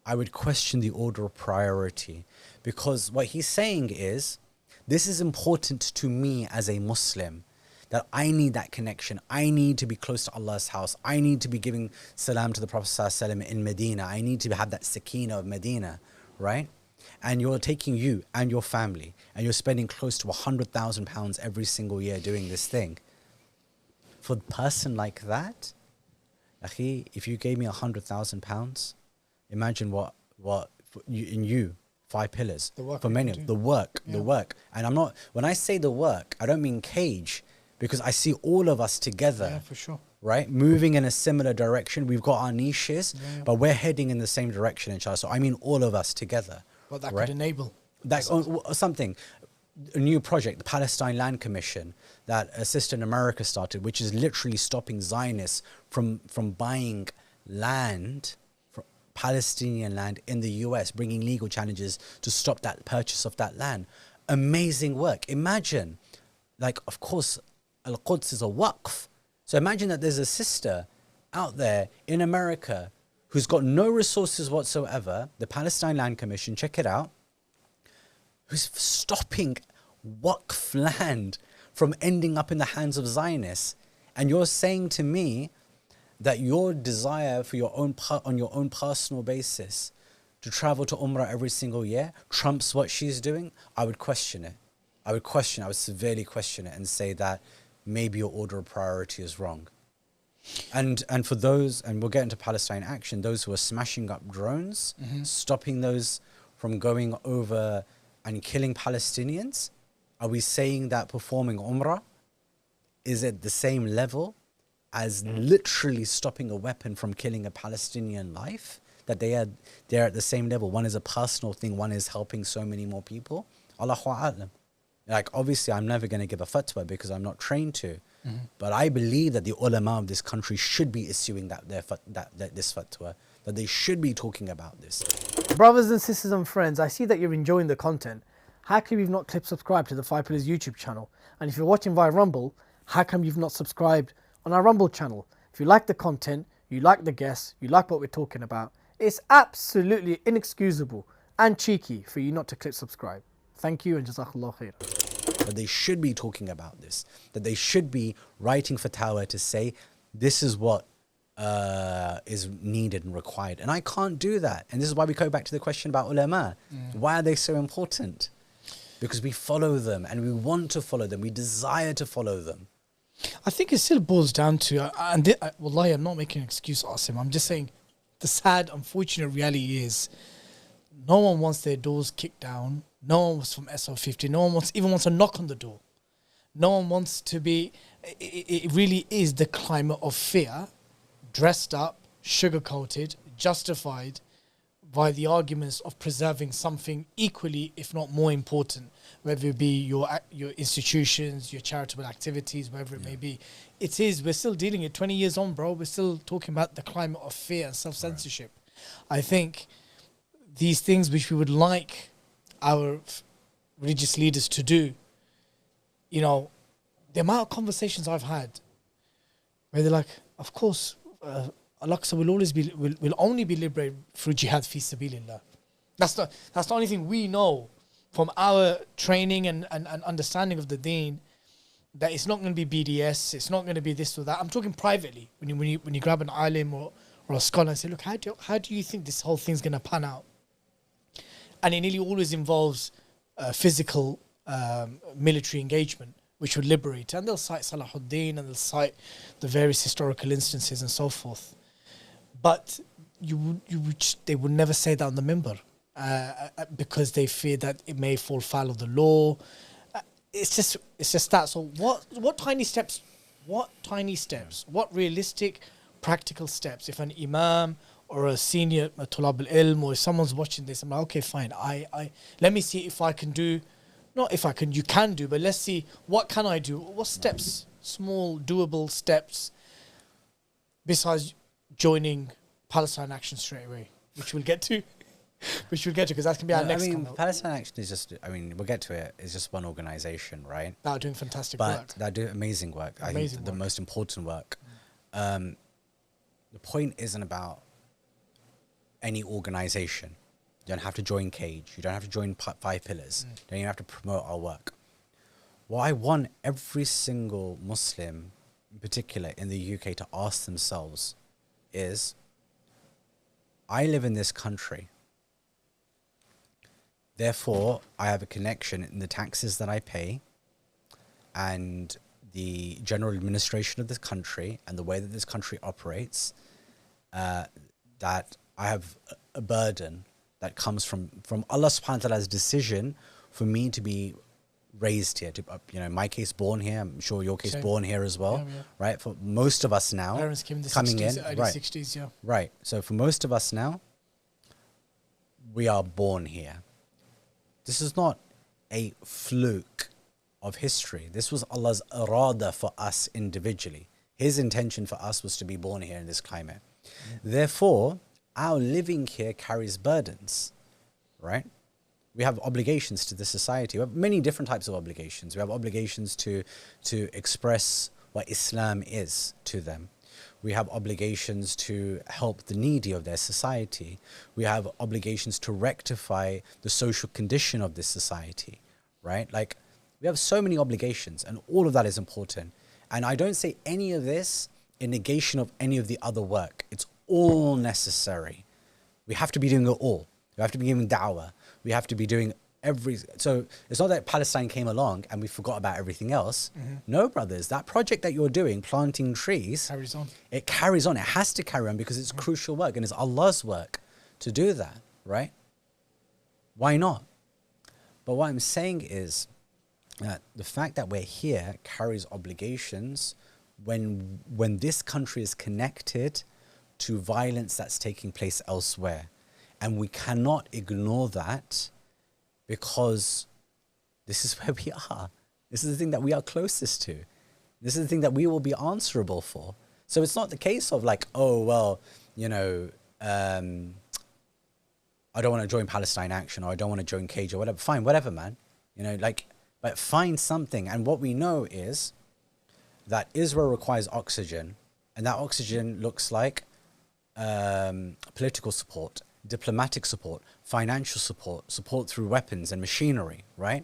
I would question the order of priority, because what he's saying is, this is important to me as a Muslim, that I need that connection. I need to be close to Allah's house. I need to be giving salam to the Prophet ﷺ in Medina. I need to have that sakina of Medina, right? And you're taking you and your family, and you're spending close to £100,000 every single year doing this thing. For a person like that, akhi, if you gave me £100,000, imagine what you 5 pillars for many of the work. And I'm not, when I say the work, I don't mean cage, because I see all of us together. Yeah, for sure. Right? Moving in a similar direction. We've got our niches, but we're heading in the same direction, inshallah. So I mean all of us together. What that could enable. That, something, a new project, the Palestine Land Commission, that a sister in America started, which is literally stopping Zionists from buying land, Palestinian land in the US, bringing legal challenges to stop that purchase of that land. Amazing work. Imagine, like, of course, Al-Quds is a waqf. So imagine that there's a sister out there in America who's got no resources whatsoever, the Palestine Land Commission, check it out, who's stopping waqf land from ending up in the hands of Zionists. And you're saying to me that your desire for your own on your own personal basis to travel to Umrah every single year trumps what she's doing? I would question it. I would severely question it and say that maybe your order of priority is wrong. And for those, and we'll get into Palestine Action, those who are smashing up drones, stopping those from going over and killing Palestinians, are we saying that performing Umrah is at the same level as literally stopping a weapon from killing a Palestinian life? That they're at the same level. One is a personal thing, one is helping so many more people. Allahu A'lam. Like, obviously, I'm never going to give a fatwa because I'm not trained to. But I believe that the ulama of this country should be issuing this fatwa, that they should be talking about this. Brothers and sisters and friends, I see that you're enjoying the content. How come you've not clicked subscribe to the 5 Pillars YouTube channel? And if you're watching via Rumble, how come you've not subscribed on our Rumble channel? If you like the content, you like the guests, you like what we're talking about, it's absolutely inexcusable and cheeky for you not to click subscribe. Thank you and Jazakallah khair. That they should be talking about this, that they should be writing fatwa to say this is what is needed and required. And I can't do that. And this is why we go back to the question about ulama. Why are they so important? Because we follow them and we want to follow them. We desire to follow them. I think it still boils down to, wallahi, I'm not making an excuse, Asim. I'm just saying the sad, unfortunate reality is no one wants their doors kicked down. No one was from SO50. No one even wants to knock on the door. No one wants to be... It really is the climate of fear, dressed up, sugar-coated, justified by the arguments of preserving something equally, if not more important, whether it be your institutions, your charitable activities, wherever it may be. It is, we're still dealing it 20 years on, bro. We're still talking about the climate of fear and self-censorship. Right. I think these things which we would like our religious leaders to do, you know, the amount of conversations I've had where they're like, of course, Al-Aqsa will only be liberated through jihad fi sabilillah. That's the only thing we know from our training and understanding of the deen, that it's not going to be BDS, it's not going to be this or that. I'm talking privately. When you grab an alim or a scholar and say, look, how do you think this whole thing's going to pan out? And it nearly always involves physical military engagement, which would liberate. And they'll cite Salahuddin and they'll cite the various historical instances and so forth. But they would never say that on the minbar because they fear that it may fall foul of the law. It's just that. So what tiny steps, what realistic, practical steps? If an imam or a senior tulab al-ilm, or if someone's watching this, I'm like, okay, fine. I let me see if I can do, not if I can, you can do, but let's see, what can I do? What steps, small, doable steps, besides joining Palestine Action straight away, which we'll get to. Which we'll get to, because that's going to be our next comment. Palestine Action is just, we'll get to it, it's just one organization, right? That are doing fantastic work. But they do amazing work. I think the most important work. The point isn't about any organization. You don't have to join Cage. You don't have to join Five Pillars. You don't even have to promote our work. What I want every single Muslim, in particular in the UK, to ask themselves is, I live in this country. Therefore, I have a connection in the taxes that I pay and the general administration of this country and the way that this country operates, that I have a burden that comes from Allah subhanahu wa ta'ala's decision for me to be raised here. To, in my case, born here. I'm sure your case, born here as well, right? For most of us now, parents came in the coming 60s, in, early right. 60s, yeah. Right. So for most of us now, we are born here. This is not a fluke of history. This was Allah's irada for us individually. His intention for us was to be born here in this climate. Therefore, our living here carries burdens, right? We have obligations to the society. We have many different types of obligations. We have obligations to express what Islam is to them. We have obligations to help the needy of their society. We have obligations to rectify the social condition of this society, right? Like, we have so many obligations, and all of that is important. And I don't say any of this in negation of any of the other work. It's all necessary. We have to be doing it all. We have to be giving da'wah. We have to be doing so it's not that Palestine came along and we forgot about everything else. No, brothers, that project that you're doing, planting trees, Carries on. it carries on. It has to carry on because it's crucial work and it's Allah's work to do that, right? Why not? But what I'm saying is that the fact that we're here carries obligations when this country is connected to violence that's taking place elsewhere. And we cannot ignore that, because this is where we are. This is the thing that we are closest to. This is the thing that we will be answerable for. So it's not the case of like, oh, well, I don't want to join Palestine Action, or I don't want to join Cage or whatever. Fine, whatever, man. But find something. And what we know is that Israel requires oxygen. And that oxygen looks like political support, diplomatic support, financial support, support through weapons and machinery, right?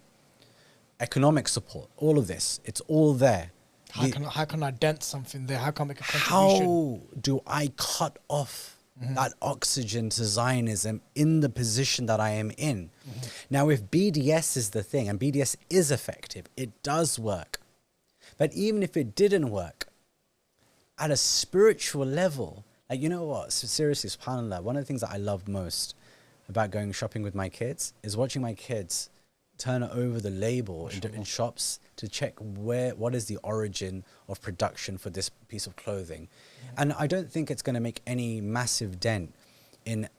Economic support, all of this, it's all there. How can I dent something there? How can I make a contribution? How do I cut off that oxygen to Zionism in the position that I am in? Now, if BDS is the thing, and BDS is effective, it does work. But even if it didn't work, at a spiritual level, like, you know what, seriously, subhanAllah, one of the things that I love most about going shopping with my kids is watching my kids turn over the label in shops to check what is the origin of production for this piece of clothing. And I don't think it's going to make any massive dent in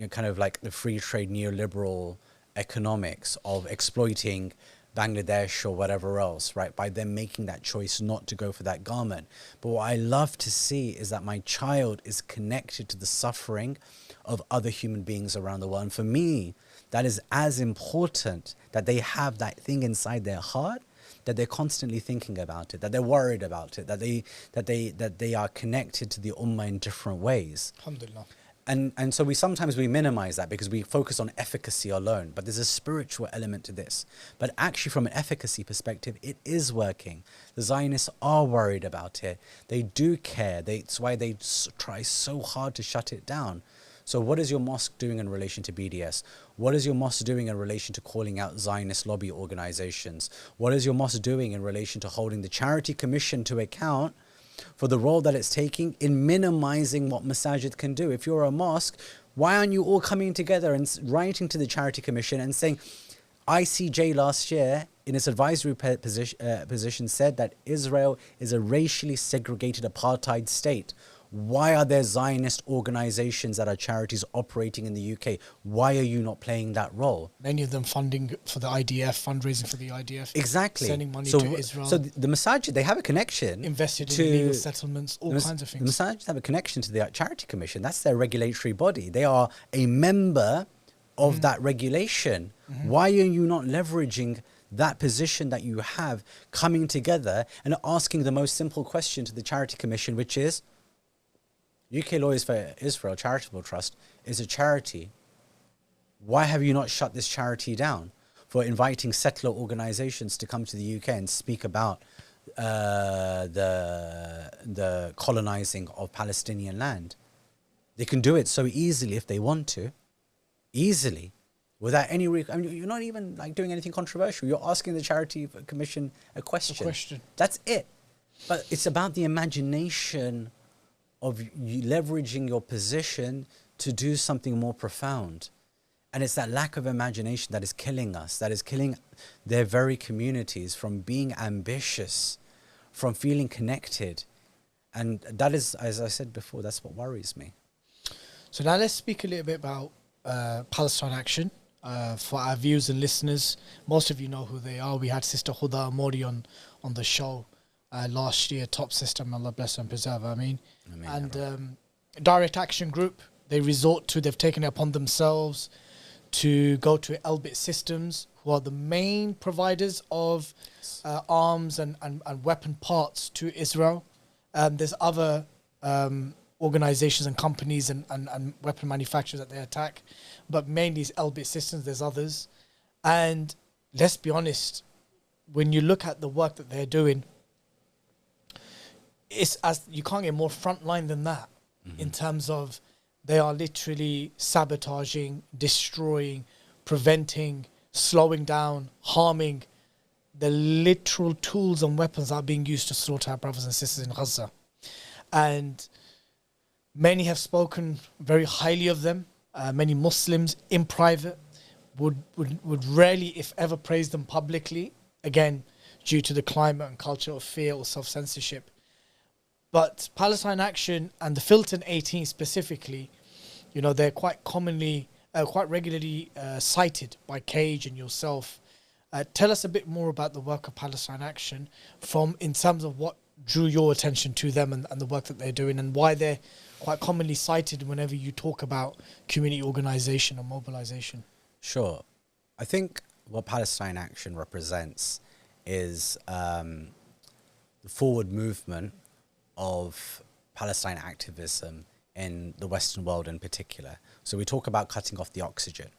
kind of like the free trade neoliberal economics of exploiting Bangladesh or whatever else, right? By them making that choice not to go for that garment. But what I love to see is that my child is connected to the suffering of other human beings around the world. And for me, that is as important, that they have that thing inside their heart, that they're constantly thinking about it, that they're worried about it, that they are connected to the ummah in different ways. Alhamdulillah. And so sometimes we minimize that because we focus on efficacy alone, but there's a spiritual element to this. But actually, from an efficacy perspective, it is working. The Zionists are worried about it. They do care. It's why they try so hard to shut it down. So what is your mosque doing in relation to BDS? What is your mosque doing in relation to calling out Zionist lobby organizations? What is your mosque doing in relation to holding the Charity Commission to account for the role that it's taking in minimizing what masajid can do? If you're a mosque, why aren't you all coming together and writing to the Charity Commission and saying, ICJ last year in its advisory position said that Israel is a racially segregated apartheid state. Why are there Zionist organizations that are charities operating in the UK? Why are you not playing that role? Many of them funding for the IDF, fundraising for the IDF. Exactly. Sending money to Israel. So the Masajid, they have a connection. Invested in illegal settlements, all kinds of The things. Masajid have a connection to the Charity Commission. That's their regulatory body. They are a member of that regulation. Why are you not leveraging that position that you have, coming together and asking the most simple question to the Charity Commission, which is, UK Lawyers for Israel Charitable Trust is a charity. Why have you not shut this charity down for inviting settler organizations to come to the UK and speak about the colonizing of Palestinian land? They can do it so easily if they want to. Easily. Without any... I mean, you're not even like doing anything controversial. You're asking the Charity Commission a question. That's it. But it's about the imagination of you leveraging your position to do something more profound. And it's that lack of imagination that is killing us, that is killing their very communities from being ambitious, from feeling connected. And that is, as I said before, that's what worries me. So now let's speak a little bit about Palestine Action. For our viewers and listeners, most of you know who they are. We had Sister Huda Amori on the show last year, top sister, Allah bless and preserve, I mean. And Direct Action Group, they've taken it upon themselves to go to Elbit Systems, who are the main providers of arms and weapon parts to Israel. There's other organizations and companies and weapon manufacturers that they attack, but mainly it's Elbit Systems. There's others. And let's be honest, when you look at the work that they're doing, you can't get more frontline than that, in terms of they are literally sabotaging, destroying, preventing, slowing down, harming the literal tools and weapons that are being used to slaughter our brothers and sisters in Gaza. And many have spoken very highly of them. Many Muslims in private would rarely, if ever, praise them publicly, again, due to the climate and culture of fear or self-censorship. But Palestine Action and the Filton 18 specifically, you know, they're quite regularly cited by Cage and yourself. Tell us a bit more about the work of Palestine Action in terms of what drew your attention to them and the work that they're doing, and why they're quite commonly cited whenever you talk about community organization or mobilization. Sure. I think what Palestine Action represents is the forward movement of Palestine activism in the Western world in particular. So we talk about cutting off the oxygen,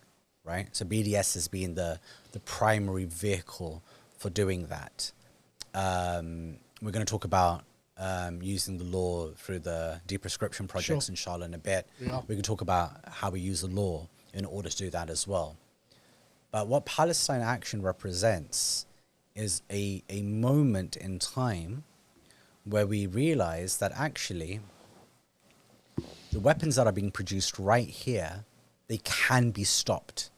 right? So BDS has been the primary vehicle for doing that. We're going to talk about using the law through the deprescription projects, inshallah, in a bit. Yeah. We can talk about how we use the law in order to do that as well. But what Palestine Action represents is a moment in time where we realize that actually the weapons that are being produced right here, they can be stopped.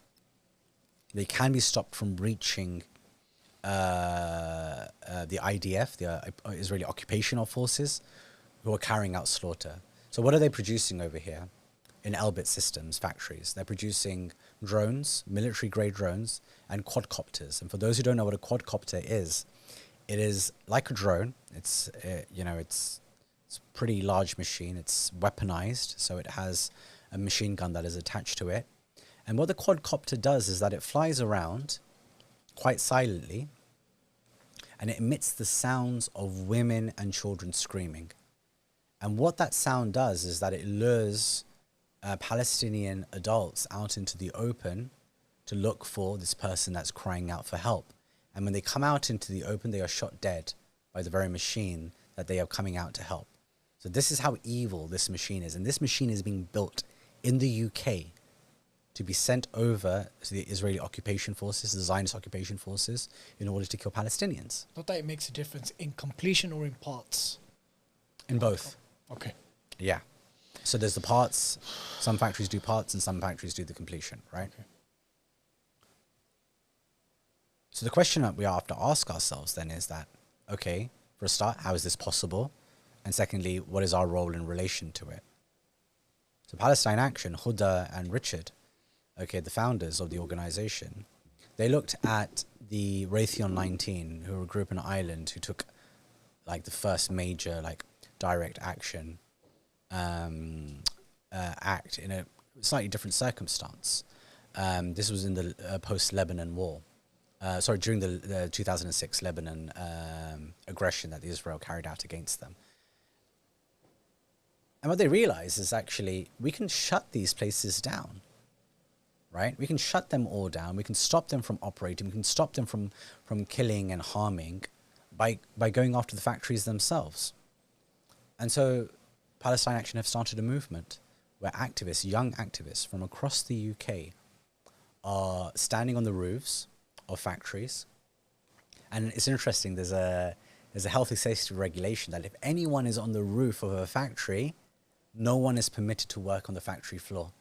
They can be stopped from reaching the IDF, the Israeli occupational forces, who are carrying out slaughter. So what are they producing over here in Elbit Systems factories? They're producing drones, military-grade drones, and quadcopters. And for those who don't know what a quadcopter is, it is like a drone. It's it's a pretty large machine. It's weaponized, so it has a machine gun that is attached to it. And what the quadcopter does is that it flies around quite silently, and it emits the sounds of women and children screaming. And what that sound does is that it lures Palestinian adults out into the open to look for this person that's crying out for help. And when they come out into the open, they are shot dead by the very machine that they are coming out to help. So this is how evil this machine is. And this machine is being built in the UK to be sent over to the Israeli occupation forces, the Zionist occupation forces, in order to kill Palestinians. Not that it makes a difference in completion or in parts? In both. Okay. Yeah. So there's the parts. Some factories do parts and some factories do the completion, right? Okay. So the question that we have to ask ourselves then is that, okay, for a start, how is this possible? And secondly, what is our role in relation to it? So Palestine Action, Huda and Richard, okay, the founders of the organization, they looked at the Raytheon 19, who were a group in Ireland who took like the first major like direct action act in a slightly different circumstance. This was in the post-Lebanon war. During the 2006 Lebanon aggression that Israel carried out against them. And what they realized is actually we can shut these places down, right? We can shut them all down. We can stop them from operating. We can stop them from killing and harming by going after the factories themselves. And so Palestine Action have started a movement where activists, young activists from across the UK are standing on the roofs of factories. And it's interesting, there's a health and safety regulation that if anyone is on the roof of a factory, no one is permitted to work on the factory floor.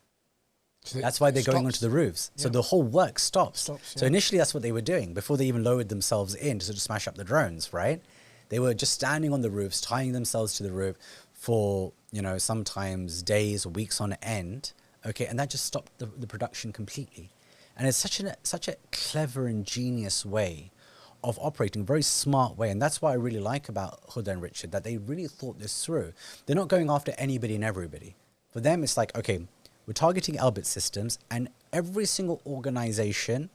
So that's why they're going onto the roofs. Yeah. So the whole work stops. So initially that's what they were doing before they even lowered themselves in to sort of smash up the drones, right? They were just standing on the roofs, tying themselves to the roof for, you know, sometimes days or weeks on end. Okay, and that just stopped the production completely. And it's such a clever and genius way of operating, a very smart way. And that's what I really like about Huda and Richard, that they really thought this through. They're not going after anybody and everybody. For them, it's like, okay, we're targeting Elbit Systems and every single organization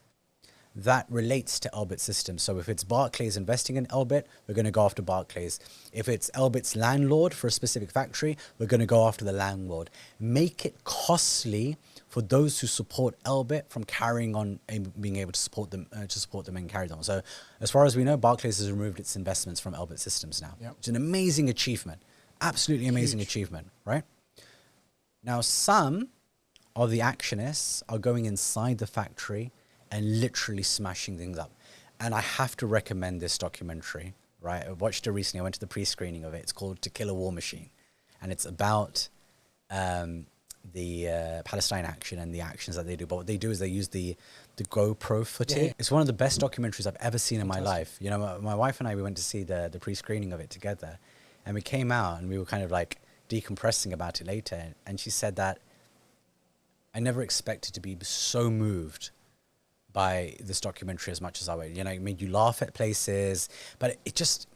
that relates to Elbit Systems. So if it's Barclays investing in Elbit, we're going to go after Barclays. If it's Elbit's landlord for a specific factory, we're going to go after the landlord. Make it costly for those who support Elbit from carrying on and being able to support them and carry them on. So as far as we know, Barclays has removed its investments from Elbit Systems now. Yep. It's an amazing achievement, absolutely amazing achievement, right? Now, some of the actionists are going inside the factory and literally smashing things up. And I have to recommend this documentary, right? I watched it recently. I went to the pre-screening of it. It's called To Kill a War Machine. And it's about the Palestine Action and the actions that they do. But what they do is they use the GoPro footage. Yeah. It's one of the best documentaries I've ever seen in my life. You know, my wife and I, we went to see the pre-screening of it together. And we came out and we were kind of like decompressing about it later. And she said that I never expected to be so moved by this documentary as much as I would. You know, it made you laugh at places, but it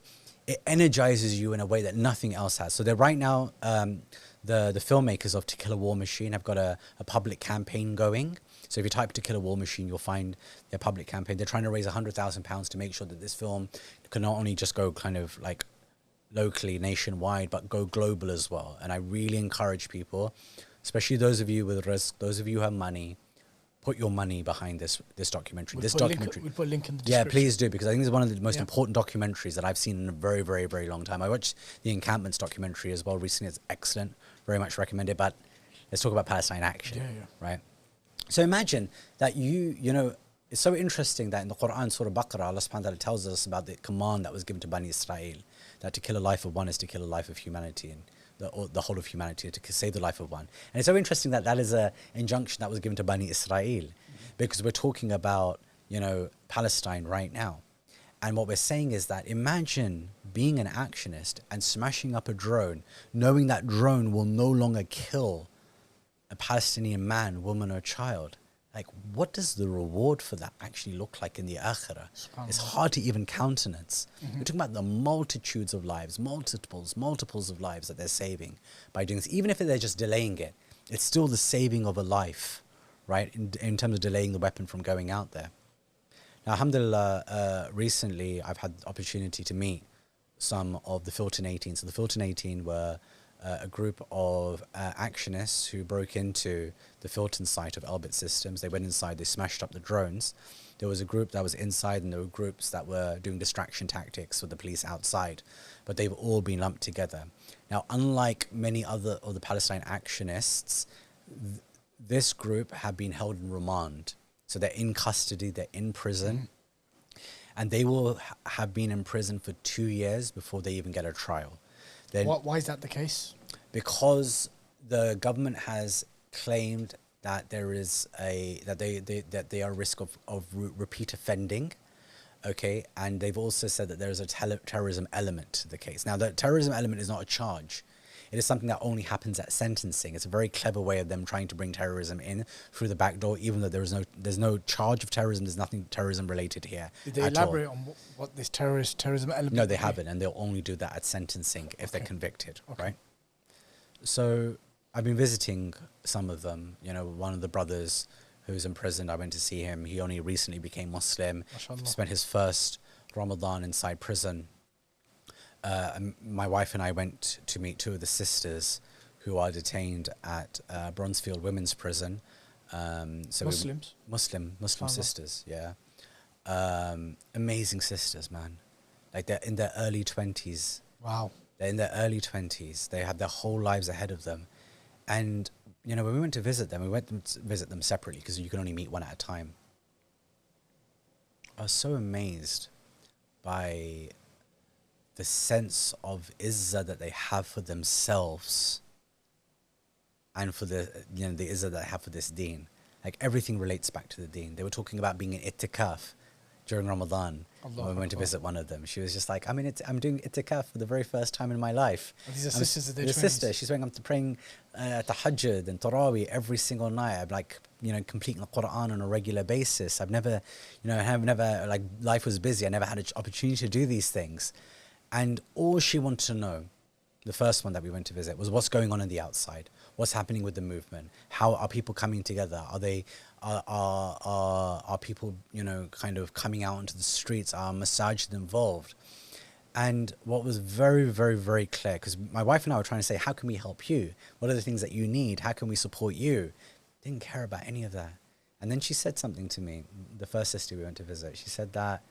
energizes you in a way that nothing else has. So they're right now, the filmmakers of To Kill a War Machine have got a public campaign going. So if you type To Kill a War Machine, you'll find their public campaign. They're trying to raise £100,000 to make sure that this film can not only just go kind of like locally, nationwide, but go global as well. And I really encourage people, especially those of you with risk, those of you who have money, put your money behind this documentary. We'll put a link in the description. Yeah, please do, because I think it's one of the most important documentaries that I've seen in a very, very, very long time. I watched the Encampments documentary as well recently. It's excellent. Very much recommended. But let's talk about Palestine Action, right? So imagine that you know, it's so interesting that in the Quran, Surah Baqarah, Allah subhanahu wa ta'ala tells us about the command that was given to Bani Israel, that to kill a life of one is to kill a life of humanity, and the whole of humanity, to save the life of one. And it's so interesting that that is an injunction that was given to Bani Israel, because we're talking about, you know, Palestine right now. And what we're saying is that imagine being an actionist and smashing up a drone, knowing that drone will no longer kill a Palestinian man, woman, or child. Like, what does the reward for that actually look like in the akhirah? It's hard to even countenance. We're talking about the multitudes of lives, multiples of lives that they're saving by doing this. Even if they're just delaying it, it's still the saving of a life, right? In terms of delaying the weapon from going out there. Now, alhamdulillah, recently I've had the opportunity to meet some of the Filton 18. So the Filton 18 were a group of actionists who broke into the Filton site of Elbit Systems. They went inside, they smashed up the drones. There was a group that was inside, and there were groups that were doing distraction tactics with the police outside. But they've all been lumped together. Now, unlike many other of the Palestine actionists, this group have been held in remand. So they're in custody, they're in prison. And they will have been in prison for 2 years before they even get a trial. Why is that the case? Because the government has claimed that there is that they are at risk of repeat offending. Okay, and they've also said that there is a terrorism element to the case. Now, the terrorism element is not a charge. It is something that only happens at sentencing. It's a very clever way of them trying to bring terrorism in through the back door, even though there's no charge of terrorism. There's nothing terrorism related here. Did they elaborate on what this terrorism element? No, they haven't, and they'll only do that at sentencing if they're convicted, right? So I've been visiting some of them. You know, one of the brothers who's in prison, I went to see him. He only recently became Muslim. MashaAllah. Spent his first Ramadan inside prison. My wife and I went to meet two of the sisters who are detained at Bronzefield Women's Prison. So Muslims? Muslim sisters, yeah. Amazing sisters, man. Like, they're in their early 20s. Wow. They're in their early 20s. They have their whole lives ahead of them. And, you know, when we went to visit them, visit them separately because you can only meet one at a time. I was so amazed by the sense of izzah that they have for themselves and for the izzah that they have for this deen. Like, everything relates back to the deen. They were talking about being in itikaf during Ramadan. When we went to visit one of them, she was just like, I'm doing itikaf for the very first time in my life. These are sisters of their 20s. Sister, she's saying, I'm praying tahajjud and tarawih every single night. I'm like, you know, completing the Quran on a regular basis. I've never, you know, like, life was busy. I never had an opportunity to do these things. And all she wanted to know, the first one that we went to visit, was what's going on the outside. What's happening with the movement? How are people coming together? Are people, you know, kind of coming out into the streets? Are masajid involved? And what was very, very, very clear, because my wife and I were trying to say, how can we help you? What are the things that you need? How can we support you? Didn't care about any of that. And then she said something to me, the first sister we went to visit. She said that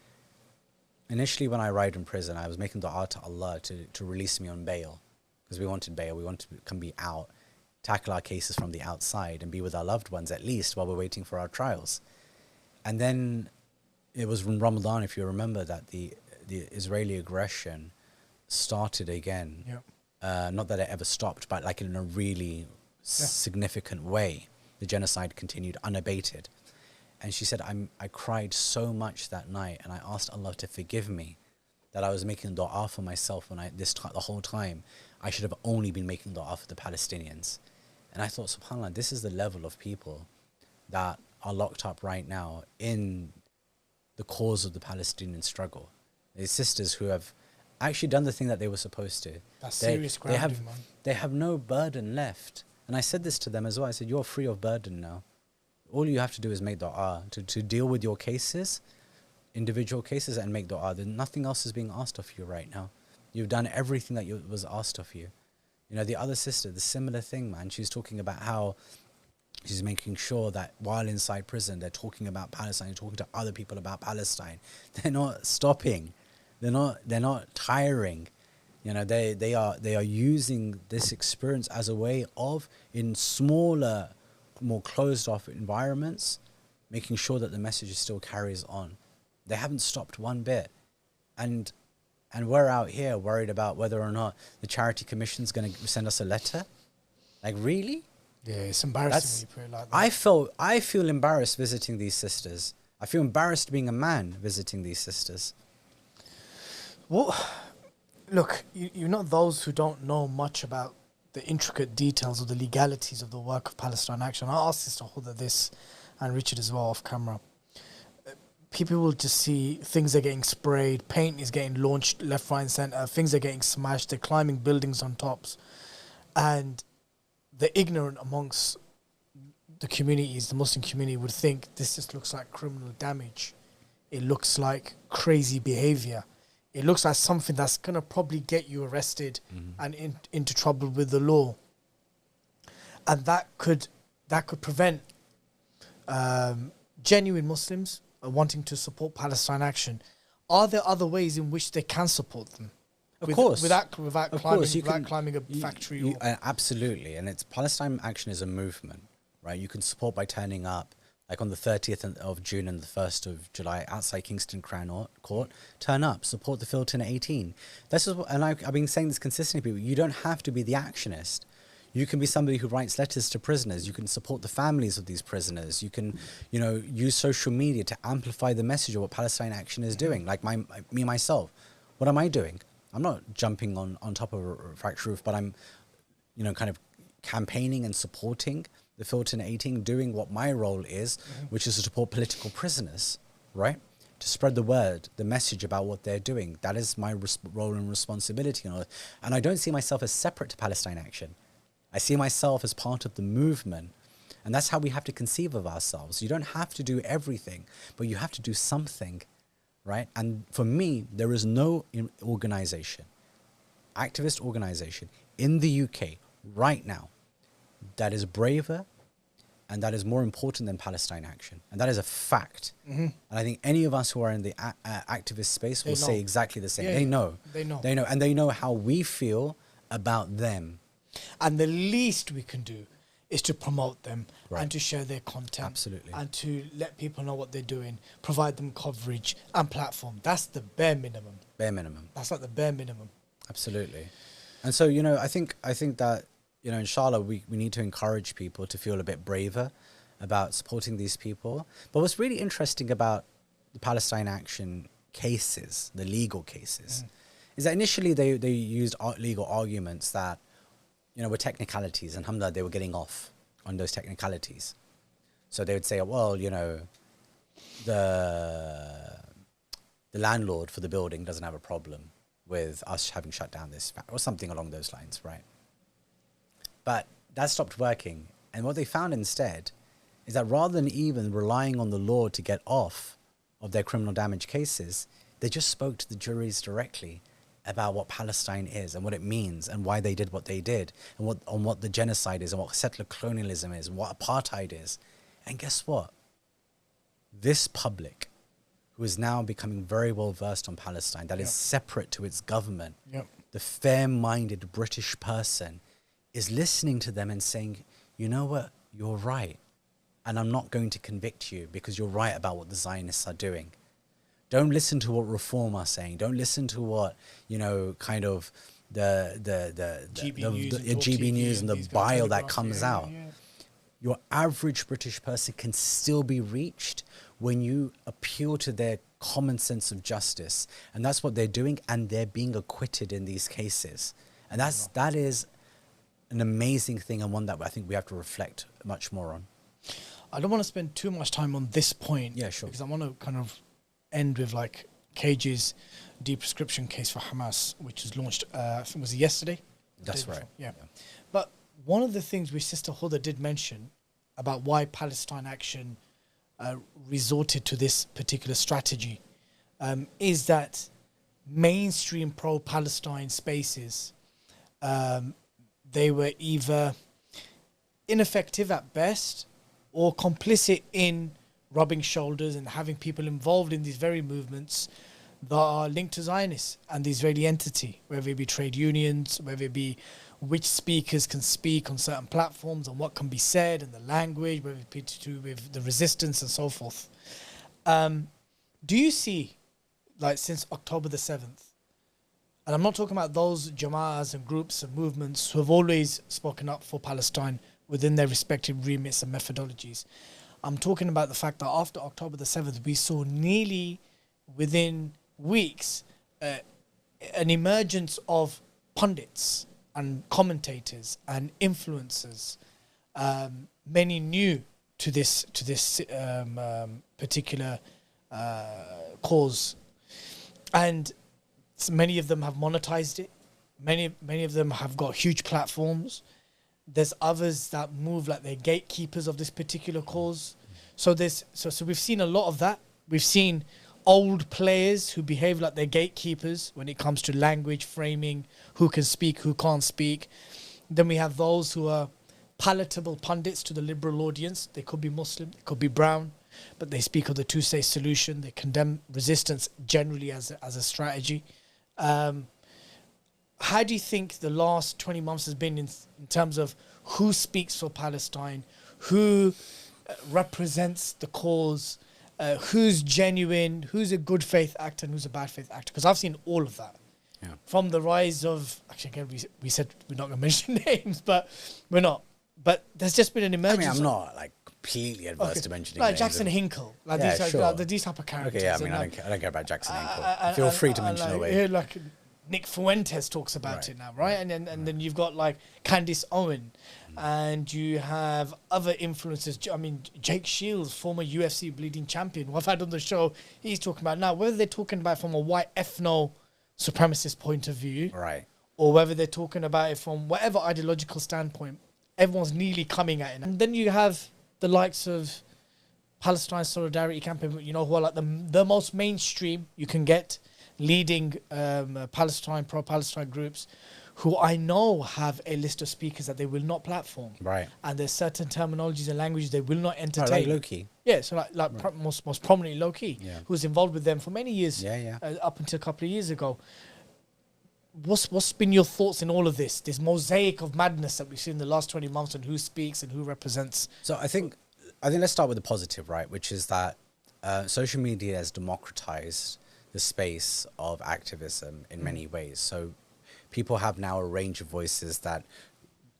initially when I arrived in prison, I was making dua to Allah to release me on bail, because we wanted bail. We wanted to come be out, tackle our cases from the outside and be with our loved ones at least while we're waiting for our trials. And then it was in Ramadan, if you remember, that the Israeli aggression started again. Yep. Not that it ever stopped, but like in a really significant way. The genocide continued unabated. And she said, I cried so much that night, and I asked Allah to forgive me that I was making dua for myself when the whole time. I should have only been making dua for the Palestinians. And I thought, subhanAllah, this is the level of people that are locked up right now in the cause of the Palestinian struggle. These sisters who have actually done the thing that they were supposed to. That's serious grounding, man. They have no burden left. And I said this to them as well. I said, you're free of burden now. All you have to do is make dua to deal with your cases, individual cases, and make dua. Nothing else is being asked of you right now. You've done everything that was asked of you. You know, the other sister, the similar thing, man. She's talking about how she's making sure that while inside prison, they're talking about Palestine, they're talking to other people about Palestine. They're not stopping. They're not tiring. You know, they are using this experience as a way of, in smaller, more closed off environments, making sure that the message still carries on. They haven't stopped one bit. And we're out here worried about whether or not the Charity Commission's going to send us a letter. Like, really? Yeah, it's embarrassing when you put it like that. I feel embarrassed visiting these sisters. I feel embarrassed being a man visiting these sisters. Well, look, you're not those who don't know much about the intricate details of the legalities of the work of Palestine Action. I asked Sister Huda this, and Richard as well, off camera. People will just see things are getting sprayed, paint is getting launched left, right and centre, things are getting smashed, they're climbing buildings on tops. And the ignorant amongst the communities, the Muslim community, would think this just looks like criminal damage. It looks like crazy behaviour. It looks like something that's going to probably get you arrested and into trouble with the law. And that could prevent genuine Muslims wanting to support Palestine Action. Are there other ways in which they can support them? Of course. Without climbing a factory? Absolutely. And it's Palestine Action is a movement, right? You can support by turning up, like on the 30th of June and the 1st of July outside Kingston Crown Court. Turn up, support the Filton 18. This is, and I've been saying this consistently, people. You don't have to be the actionist. You can be somebody who writes letters to prisoners. You can support the families of these prisoners. You can, you know, use social media to amplify the message of what Palestine Action is doing. Like me, myself, what am I doing? I'm not jumping on top of a fractured roof, but I'm, you know, kind of campaigning and supporting the Filton 18, doing what my role is, which is to support political prisoners, right? To spread the word, the message about what they're doing. That is my role and responsibility. And I don't see myself as separate to Palestine Action. I see myself as part of the movement. And that's how we have to conceive of ourselves. You don't have to do everything, but you have to do something, right? And for me, there is no organization, activist organization in the UK right now that is braver and that is more important than Palestine Action. And that is a fact. And I think any of us who are in the activist space will say exactly the same. Yeah, they know. They know. They know. And they know how we feel about them. And the least we can do is to promote them and to share their content. Absolutely. And to let people know what they're doing, provide them coverage and platform. That's the bare minimum. Bare minimum. That's like the bare minimum. Absolutely. And so, you know, I think that, you know, inshallah, we need to encourage people to feel a bit braver about supporting these people. But what's really interesting about the Palestine Action cases, the legal cases, is that initially they used legal arguments that, you know, were technicalities, and alhamdulillah, they were getting off on those technicalities. So they would say, well, you know, the landlord for the building doesn't have a problem with us having shut down this, or something along those lines, right? But that stopped working. And what they found instead is that rather than even relying on the law to get off of their criminal damage cases, they just spoke to the juries directly about what Palestine is and what it means and why they did what they did and what the genocide is and what settler colonialism is and what apartheid is. And guess what? This public, who is now becoming very well versed on Palestine, that is separate to its government, the fair-minded British person is listening to them and saying, you know what, you're right. And I'm not going to convict you because you're right about what the Zionists are doing. Don't listen to what Reform are saying. Don't listen to what, you know, kind of the GB News and the bile that comes out. Your average British person can still be reached when you appeal to their common sense of justice. And that's what they're doing, and they're being acquitted in these cases. And that is an amazing thing, and one that I think we have to reflect much more on. I don't want to spend too much time on this point. Yeah, sure. Because I want to kind of end with like Cage's de-proscription case for Hamas, which was launched, I think was it yesterday? That's right. Yeah. But one of the things which Sister Huda did mention about why Palestine Action resorted to this particular strategy is that mainstream pro-Palestine spaces, they were either ineffective at best or complicit in rubbing shoulders and having people involved in these very movements that are linked to Zionists and the Israeli entity, whether it be trade unions, whether it be which speakers can speak on certain platforms and what can be said and the language, whether it be to do with the resistance and so forth. Do you see, like since October the 7th, and I'm not talking about those jama'ahs and groups and movements who have always spoken up for Palestine within their respective remits and methodologies. I'm talking about the fact that after October the 7th, we saw nearly within weeks an emergence of pundits and commentators and influencers, many new to this particular cause, and many of them have monetized it. Many of them have got huge platforms. There's others that move like they're gatekeepers of this particular cause. So we've seen a lot of that. We've seen old players who behave like they're gatekeepers when it comes to language, framing, who can speak, who can't speak. Then we have those who are palatable pundits to the liberal audience. They could be Muslim, they could be brown, but they speak of the two-state solution. They condemn resistance generally as a strategy. How do you think the last 20 months has been in terms of who speaks for Palestine, who represents the cause, who's genuine, who's a good faith actor and who's a bad faith actor? Because I've seen all of that. Yeah. from the rise of, actually again we said we're not going to mention names, but we're not. But there's just been an I emergence. mean, I'm not like completely adverse to mentioning like names Jackson of- Hinkle, like Yeah, these type, sure. like, these type of characters. Okay, yeah, I mean, and, I don't care about Jackson Hinkle. and- Feel and- free to and, mention like, away. yeah, like Nick Fuentes talks about Right, it now, right? And then you've got like Candice Owen, and you have other influencers. I mean, Jake Shields, former UFC bleeding champion, who I've had on the show, he's talking about now, whether they're talking about it from a white ethno supremacist point of view, Right. or whether they're talking about it from whatever ideological standpoint, everyone's nearly coming at it. And then you have the likes of Palestine Solidarity Campaign, you know, who are like the most mainstream you can get, leading Palestine, pro-Palestine groups, who I know have a list of speakers that they will not platform. Right. And there's certain terminologies and languages they will not Oh, entertain. like low-key. Yeah, so like most prominently Low-Key, Yeah. who was involved with them for many years, Yeah, yeah. up until a couple of years ago. What's been your thoughts in all of this mosaic of madness that we've seen in the last 20 months, and who speaks and who represents? So I think let's start with the positive, right? Which is that social media has democratized the space of activism in many ways. So people have now a range of voices that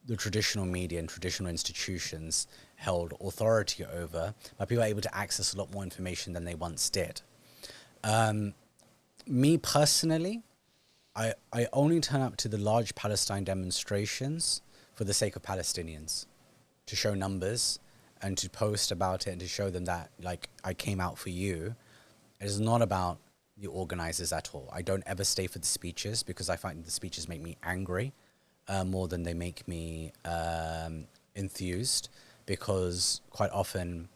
the traditional media and traditional institutions held authority over, but people are able to access a lot more information than they once did. Me personally, I only turn up to the large Palestine demonstrations for the sake of Palestinians, to show numbers and to post about it and to show them that, like, I came out for you. It is not about the organizers at all. I don't ever stay for the speeches because I find the speeches make me angry more than they make me enthused, because quite often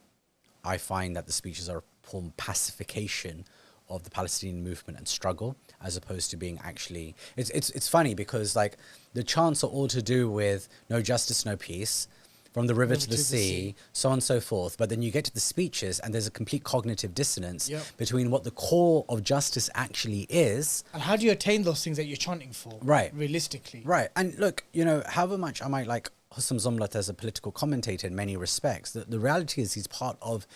I find that the speeches are a form of pacification of the Palestinian movement and struggle, as opposed to being actually... It's funny because, like, the chants are all to do with no justice, no peace, from the river to the sea, so on and so forth. But then you get to the speeches and there's a complete cognitive dissonance between what the core of justice actually is. And how do you attain those things that you're chanting for? Right. Realistically. Right. And look, you know, however much I might like Hussam Zomlat as a political commentator in many respects, the reality is he's part of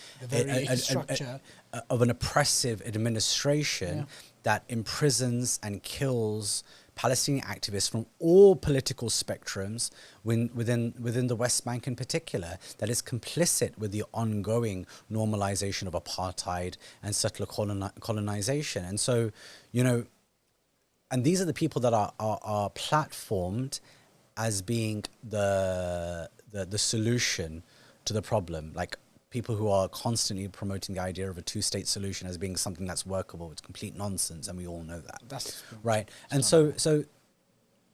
of an oppressive administration that imprisons and kills Palestinian activists from all political spectrums within the West Bank in particular, that is complicit with the ongoing normalization of apartheid and settler colonization. And so, you know, and these are the people that are platformed as being the solution to the problem. Like, people who are constantly promoting the idea of a two-state solution as being something that's workable. It's complete nonsense, and we all know that. That's right. And so,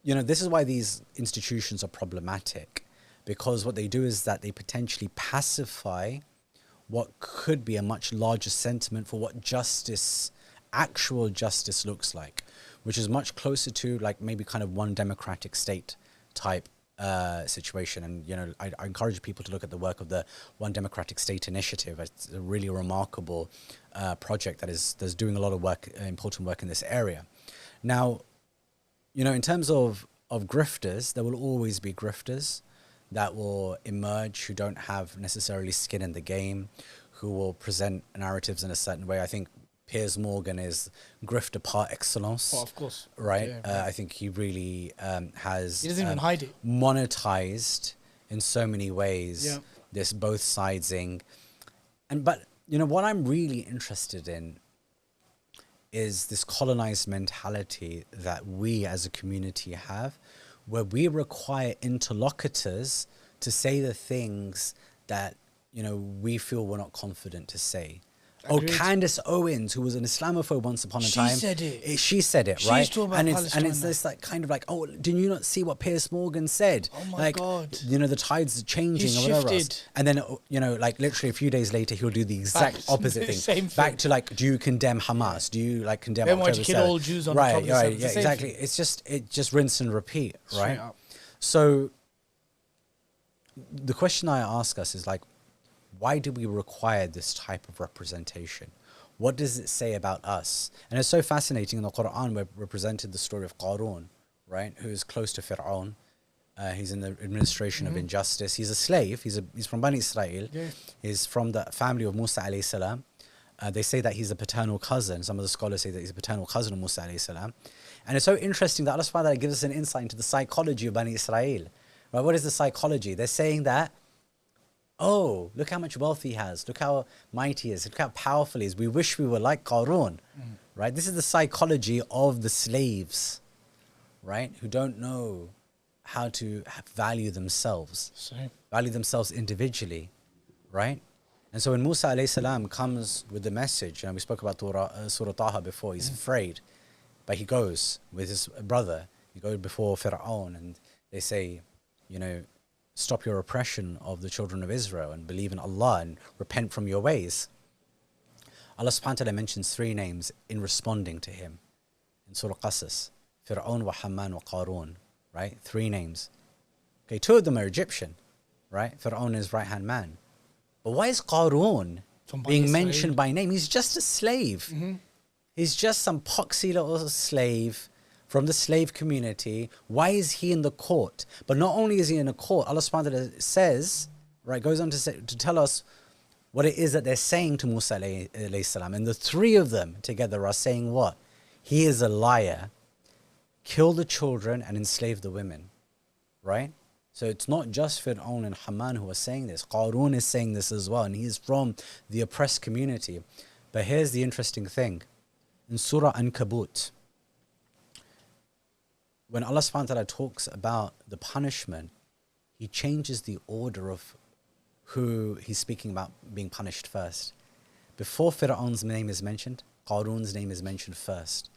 you know, this is why these institutions are problematic, because what they do is that they potentially pacify what could be a much larger sentiment for what justice, actual justice, looks like, which is much closer to, like, maybe kind of one democratic state type situation. And, you know, I encourage people to look at the work of the One Democratic State Initiative. It's a really remarkable project that's doing a lot of work, important work in this area. Now, you know, in terms of grifters, there will always be grifters that will emerge who don't have necessarily skin in the game, who will present narratives in a certain way. I think Piers Morgan is grifter par excellence. Oh, of course. Right? Yeah, I think he really has... He doesn't even hide it. Monetized in so many ways, this both sidesing. But, you know, what I'm really interested in is this colonized mentality that we as a community have, where we require interlocutors to say the things that, you know, we feel we're not confident to say. Agreed. Oh, Candace Owens, who was an Islamophobe once upon a time. She said it. She said it, She's right? talking about Palestine it's now. this, like, kind of like, oh, did you not see what Piers Morgan said? Oh my like, God. You know, the tides are changing He's or whatever else. shifted. And then, you know, like, literally a few days later, he'll do the exact opposite thing. Same Back thing. to, like, do you condemn Hamas? Do you, like, condemn Then why October don't you kill 7th? all Jews on right, October right, 7th? yeah, The same exactly. thing. It just rinse and repeat, right? Straight up. So the question I ask us is, like, why do we require this type of representation? What does it say about us? And it's so fascinating. In the Quran, we've represented the story of Qarun, right? Who is close to Fir'aun. He's in the administration of injustice. He's a slave. He's from Bani Israel. Yeah. He's from the family of Musa alayhi salam. They say that he's a paternal cousin. Some of the scholars say that he's a paternal cousin of Musa alayhi salam. And it's so interesting that Allah subhanahu wa ta'ala gives us an insight into the psychology of Bani Israel. Right? What is the psychology? They're saying that, oh, look how much wealth he has. Look how mighty he is. Look how powerful he is. We wish we were like Qarun. Right? This is the psychology of the slaves, right? Who don't know how to value themselves. Value themselves individually, right? And so when Musa alayhi salam comes with the message, and we spoke about Surah Taha before, he's afraid, but he goes with his brother. He goes before Fir'aun, and they say, you know, stop your oppression of the children of Israel and believe in Allah and repent from your ways. Allah subhanahu wa ta'ala mentions 3 names in responding to him in Surah Qasas: Fir'aun wa Haman wa Qarun, right? 3 names. Okay, 2 of them are Egyptian, right? Fir'aun is right-hand man. But why is Qarun being mentioned by name? He's just a slave. He's just some poxy little slave from the slave community. Why is he in the court? But not only is he in a court, Allah subhanahu wa ta'ala says, right, goes on to tell us what it is that they're saying to Musa alayhi salam. And the 3 of them together are saying what? He is a liar, kill the children and enslave the women, right? So it's not just Fir'aun and Haman who are saying this. Qarun is saying this as well, and he is from the oppressed community. But here's the interesting thing. In Surah Ankabut, when Allah subhanahu wa ta'ala talks about the punishment, he changes the order of who he's speaking about being punished first. Before Fir'aun's name is mentioned, Qarun's name is mentioned first.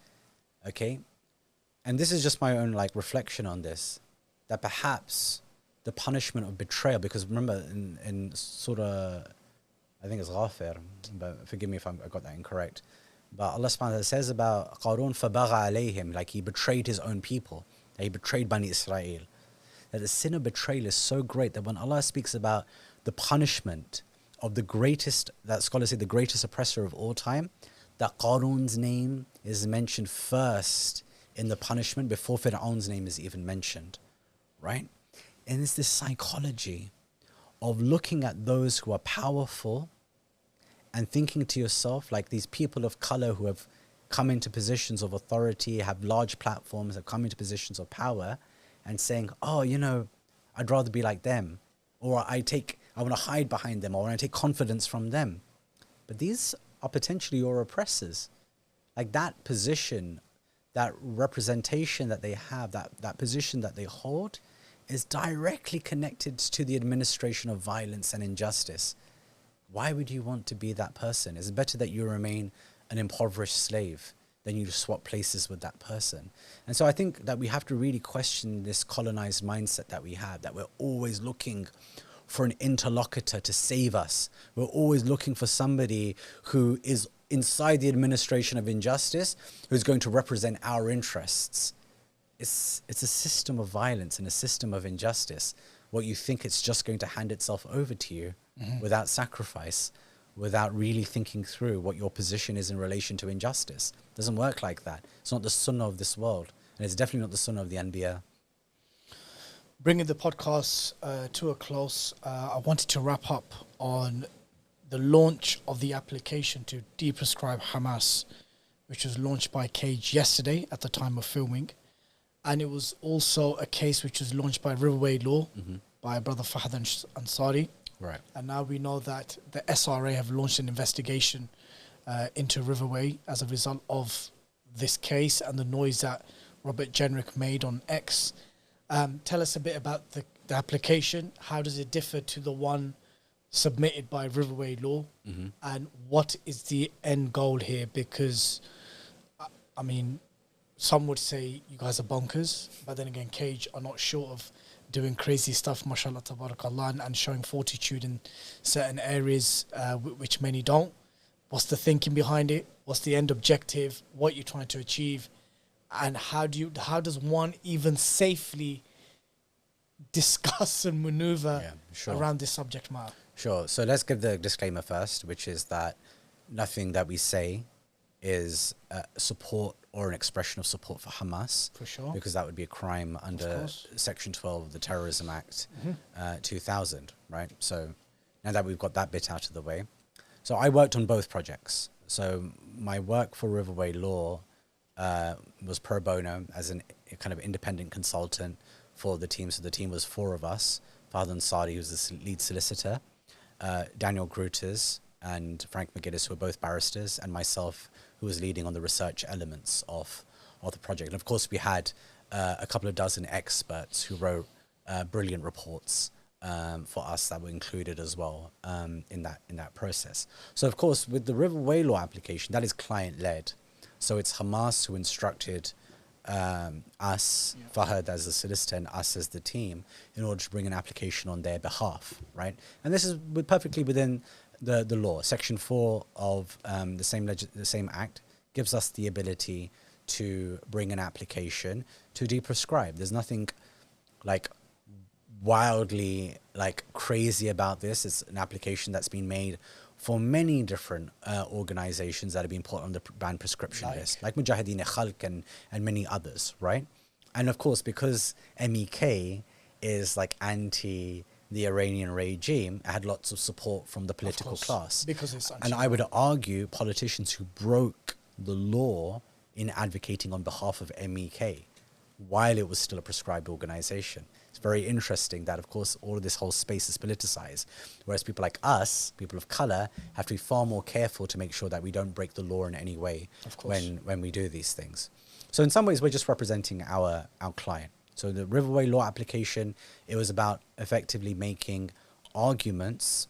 Okay? And this is just my own reflection on this, that perhaps the punishment of betrayal, because remember in Surah, I think it's Ghafir, but forgive me if I got that incorrect, but Allah subhanahu wa ta'ala says about Qarun, فَبَغَى عَلَيْهِمْ, like he betrayed his own people, that he betrayed Bani Israel. That the sin of betrayal is so great that when Allah speaks about the punishment of the greatest, that scholars say the greatest oppressor of all time, that Qarun's name is mentioned first in the punishment before Fir'aun's name is even mentioned, right? And it's this psychology of looking at those who are powerful and thinking to yourself, like these people of color who have come into positions of authority, have large platforms, have come into positions of power, and saying, oh, you know, I'd rather be like them, or I want to hide behind them, or I want to take confidence from them. But these are potentially your oppressors. Like that position, that representation that they have, that position that they hold, is directly connected to the administration of violence and injustice. Why would you want to be that person? It's better that you remain an impoverished slave than you swap places with that person. And so I think that we have to really question this colonized mindset that we have, that we're always looking for an interlocutor to save us. We're always looking for somebody who is inside the administration of injustice, who's going to represent our interests. It's a system of violence and a system of injustice. What you think it's just going to hand itself over to you without sacrifice, without really thinking through what your position is in relation to injustice. It doesn't work like that. It's not the sunnah of this world, and it's definitely not the sunnah of the Anbiya. Bringing the podcast to a close, I wanted to wrap up on the launch of the application to de-proscribe Hamas, which was launched by Cage yesterday at the time of filming. And it was also a case which was launched by Riverway Law by Brother Fahad Ansari. Right. And now we know that the SRA have launched an investigation into Riverway as a result of this case and the noise that Robert Jenrick made on X. Tell us a bit about the application. How does it differ to the one submitted by Riverway Law? And what is the end goal here? Because, I mean, some would say you guys are bonkers, but then again, Cage are not short of doing crazy stuff, mashallah, tabarakallah, and showing fortitude in certain areas which many don't. What's the thinking behind it? What's the end objective? What you're trying to achieve? And how does one even safely discuss and maneuver around this subject matter? Sure. So let's give the disclaimer first, which is that nothing that we say is support or an expression of support for Hamas. For sure. Because that would be a crime under Section 12 of the Terrorism Act 2000, right? So now that we've got that bit out of the way. So I worked on both projects. So my work for Riverway Law was pro bono as a kind of independent consultant for the team. So the team was 4 of us: Fahad Ansari, who's the lead solicitor, Daniel Gruters and Frank McGuinness, who were both barristers, and myself, who was leading on the research elements of the project. And of course, we had a couple of dozen experts who wrote brilliant reports for us that were included as well in that process. So of course, with the Riverway law application, that is client-led. So it's Hamas who instructed us, Fahad as the solicitor and us as the team, in order to bring an application on their behalf, right? And this is perfectly within the law. Section 4 of the same act gives us the ability to bring an application to de-proscribe. There's nothing like wildly like crazy about this. It's an application that's been made for many different organizations that have been put on the banned prescription list, like Mujahideen Khalq and many others, right? And of course, because MEK is like anti the Iranian regime, it had lots of support from the political class. Because it's and I would argue politicians who broke the law in advocating on behalf of MEK while it was still a prescribed organization. It's very interesting that, of course, all of this whole space is politicized, whereas people like us, people of color, have to be far more careful to make sure that we don't break the law in any way when we do these things. So in some ways, we're just representing our client. So the Riverway law application, it was about effectively making arguments.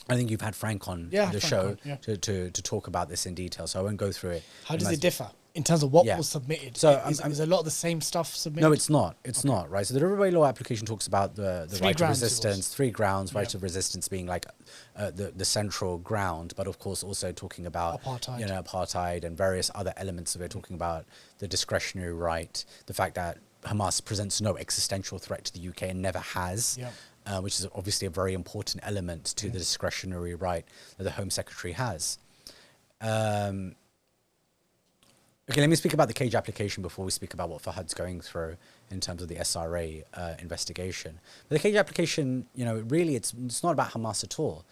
I think you've had Frank on the show to talk about this in detail, so I won't go through it. How does it differ in terms of what was submitted? So is a lot of the same stuff submitted? No, it's not. It's not, right? So the Riverway law application talks about the right of resistance, 3 grounds, right of resistance being like the central ground, but of course also talking about apartheid and various other elements of it, talking about the discretionary right, the fact that Hamas presents no existential threat to the UK and never has, which is obviously a very important element to the discretionary right that the Home Secretary has. Okay, let me speak about the cage application before we speak about what Fahad's going through in terms of the SRA investigation. But the cage application, really it's not about Hamas at all,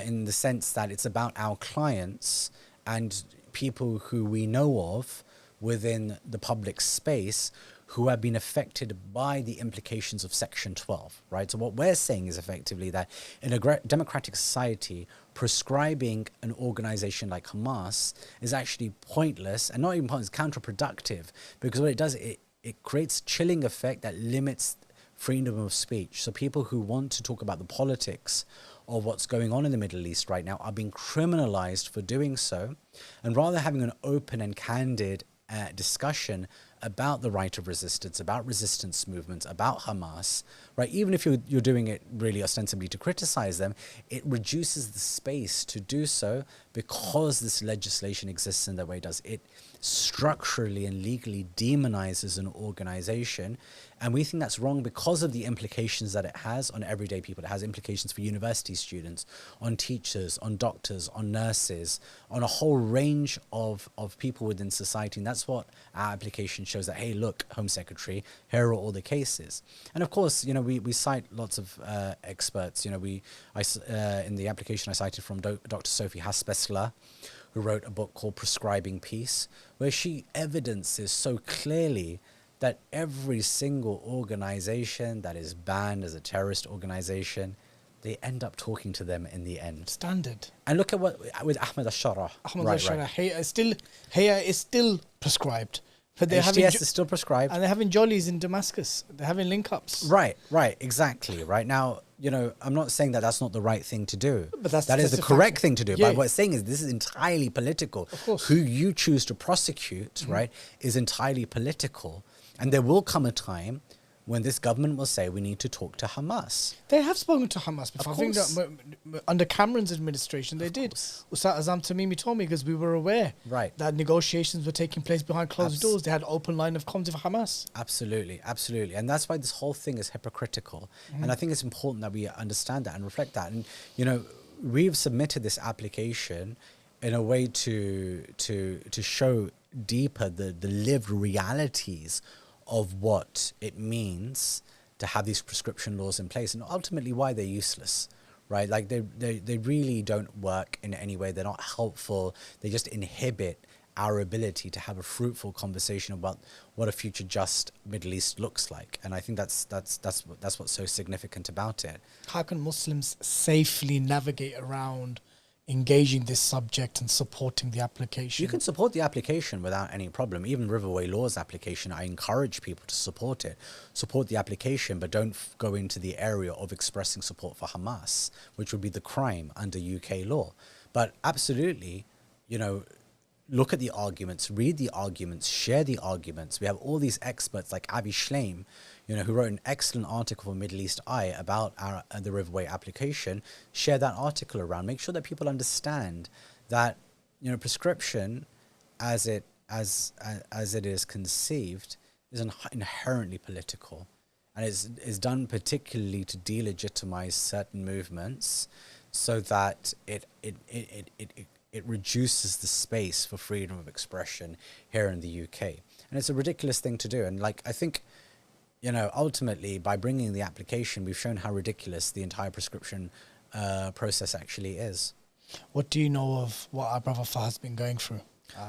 in the sense that it's about our clients and people who we know of within the public space who have been affected by the implications of Section 12, right? So what we're saying is effectively that in a democratic society, prescribing an organization like Hamas is actually pointless, and not even pointless, counterproductive, because what it does, it creates a chilling effect that limits freedom of speech. So people who want to talk about the politics of what's going on in the Middle East right now are being criminalized for doing so, and rather having an open and candid discussion about the right of resistance, about resistance movements, about Hamas, right? Even if you're doing it really ostensibly to criticize them, it reduces the space to do so because this legislation exists in the way it does. It structurally and legally demonizes an organization, and we think that's wrong because of the implications that it has on everyday people. It has implications for university students, on teachers, on doctors, on nurses, on a whole range of people within society, and that's what our application shows, that, hey, look, Home Secretary, here are all the cases. And of course, we cite lots of experts. In the application I cited from Dr. Sophie Haspesler, who wrote a book called Prescribing Peace, where she evidences so clearly that every single organization that is banned as a terrorist organization, they end up talking to them in the end. Standard. And look at what with Ahmed al-Shara. Ahmed al-Shara, Hayya is still prescribed. But they're HTS is still prescribed. And they're having jollies in Damascus. They're having link-ups. Right, exactly. Right now, I'm not saying that that's not the right thing to do. But that is the correct thing to do. But what I'm saying is this is entirely political. Of course. Who you choose to prosecute, right, is entirely political. And there will come a time when this government will say we need to talk to Hamas. They have spoken to Hamas before. I think that under Cameron's administration they did. Ustad Azam Tamimi told me, because we were aware that negotiations were taking place behind closed doors. They had an open line of comms with Hamas. Absolutely. And that's why this whole thing is hypocritical. And I think it's important that we understand that and reflect that. And, we've submitted this application in a way to show deeper the lived realities of what it means to have these prescription laws in place, and ultimately why they're useless, right? Like they really don't work in any way. They're not helpful. They just inhibit our ability to have a fruitful conversation about what a future just Middle East looks like. And I think that's what's so significant about it. How can Muslims safely navigate around engaging this subject and supporting the application? You can support the application without any problem. Even Riverway Law's application, I encourage people to support it. Support the application, but don't go into the area of expressing support for Hamas, which would be the crime under UK law. But absolutely, you know, look at the arguments, read the arguments, share the arguments. We have all these experts like Avi Shleim, you know, who wrote an excellent article for Middle East Eye about the Riverway application. Share that article around. Make sure that people understand that, you know, prescription as it is conceived is inherently political, and is done particularly to delegitimize certain movements, so that it reduces the space for freedom of expression here in the UK. And it's a ridiculous thing to do. And like, I think, you know, ultimately by bringing the application, we've shown how ridiculous the entire prescription process actually is. What do you know of what our brother Fahad's been going through?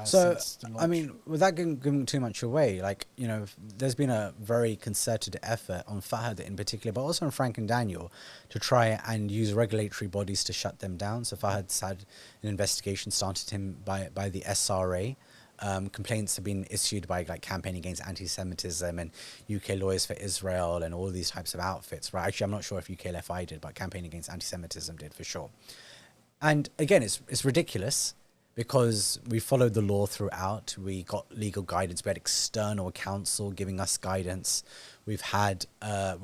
So, I mean, without giving too much away, like, you know, there's been a very concerted effort on Fahad in particular, but also on Frank and Daniel, to try and use regulatory bodies to shut them down. So Fahad's had an investigation started him by the SRA. Complaints have been issued by like Campaign Against Anti-Semitism and UK Lawyers for Israel and all these types of outfits, right? Actually, I'm not sure if UKLFI did, but Campaign Against Anti-Semitism did for sure. And again, it's ridiculous, because we followed the law throughout. We got legal guidance. We had external counsel giving us guidance. We've had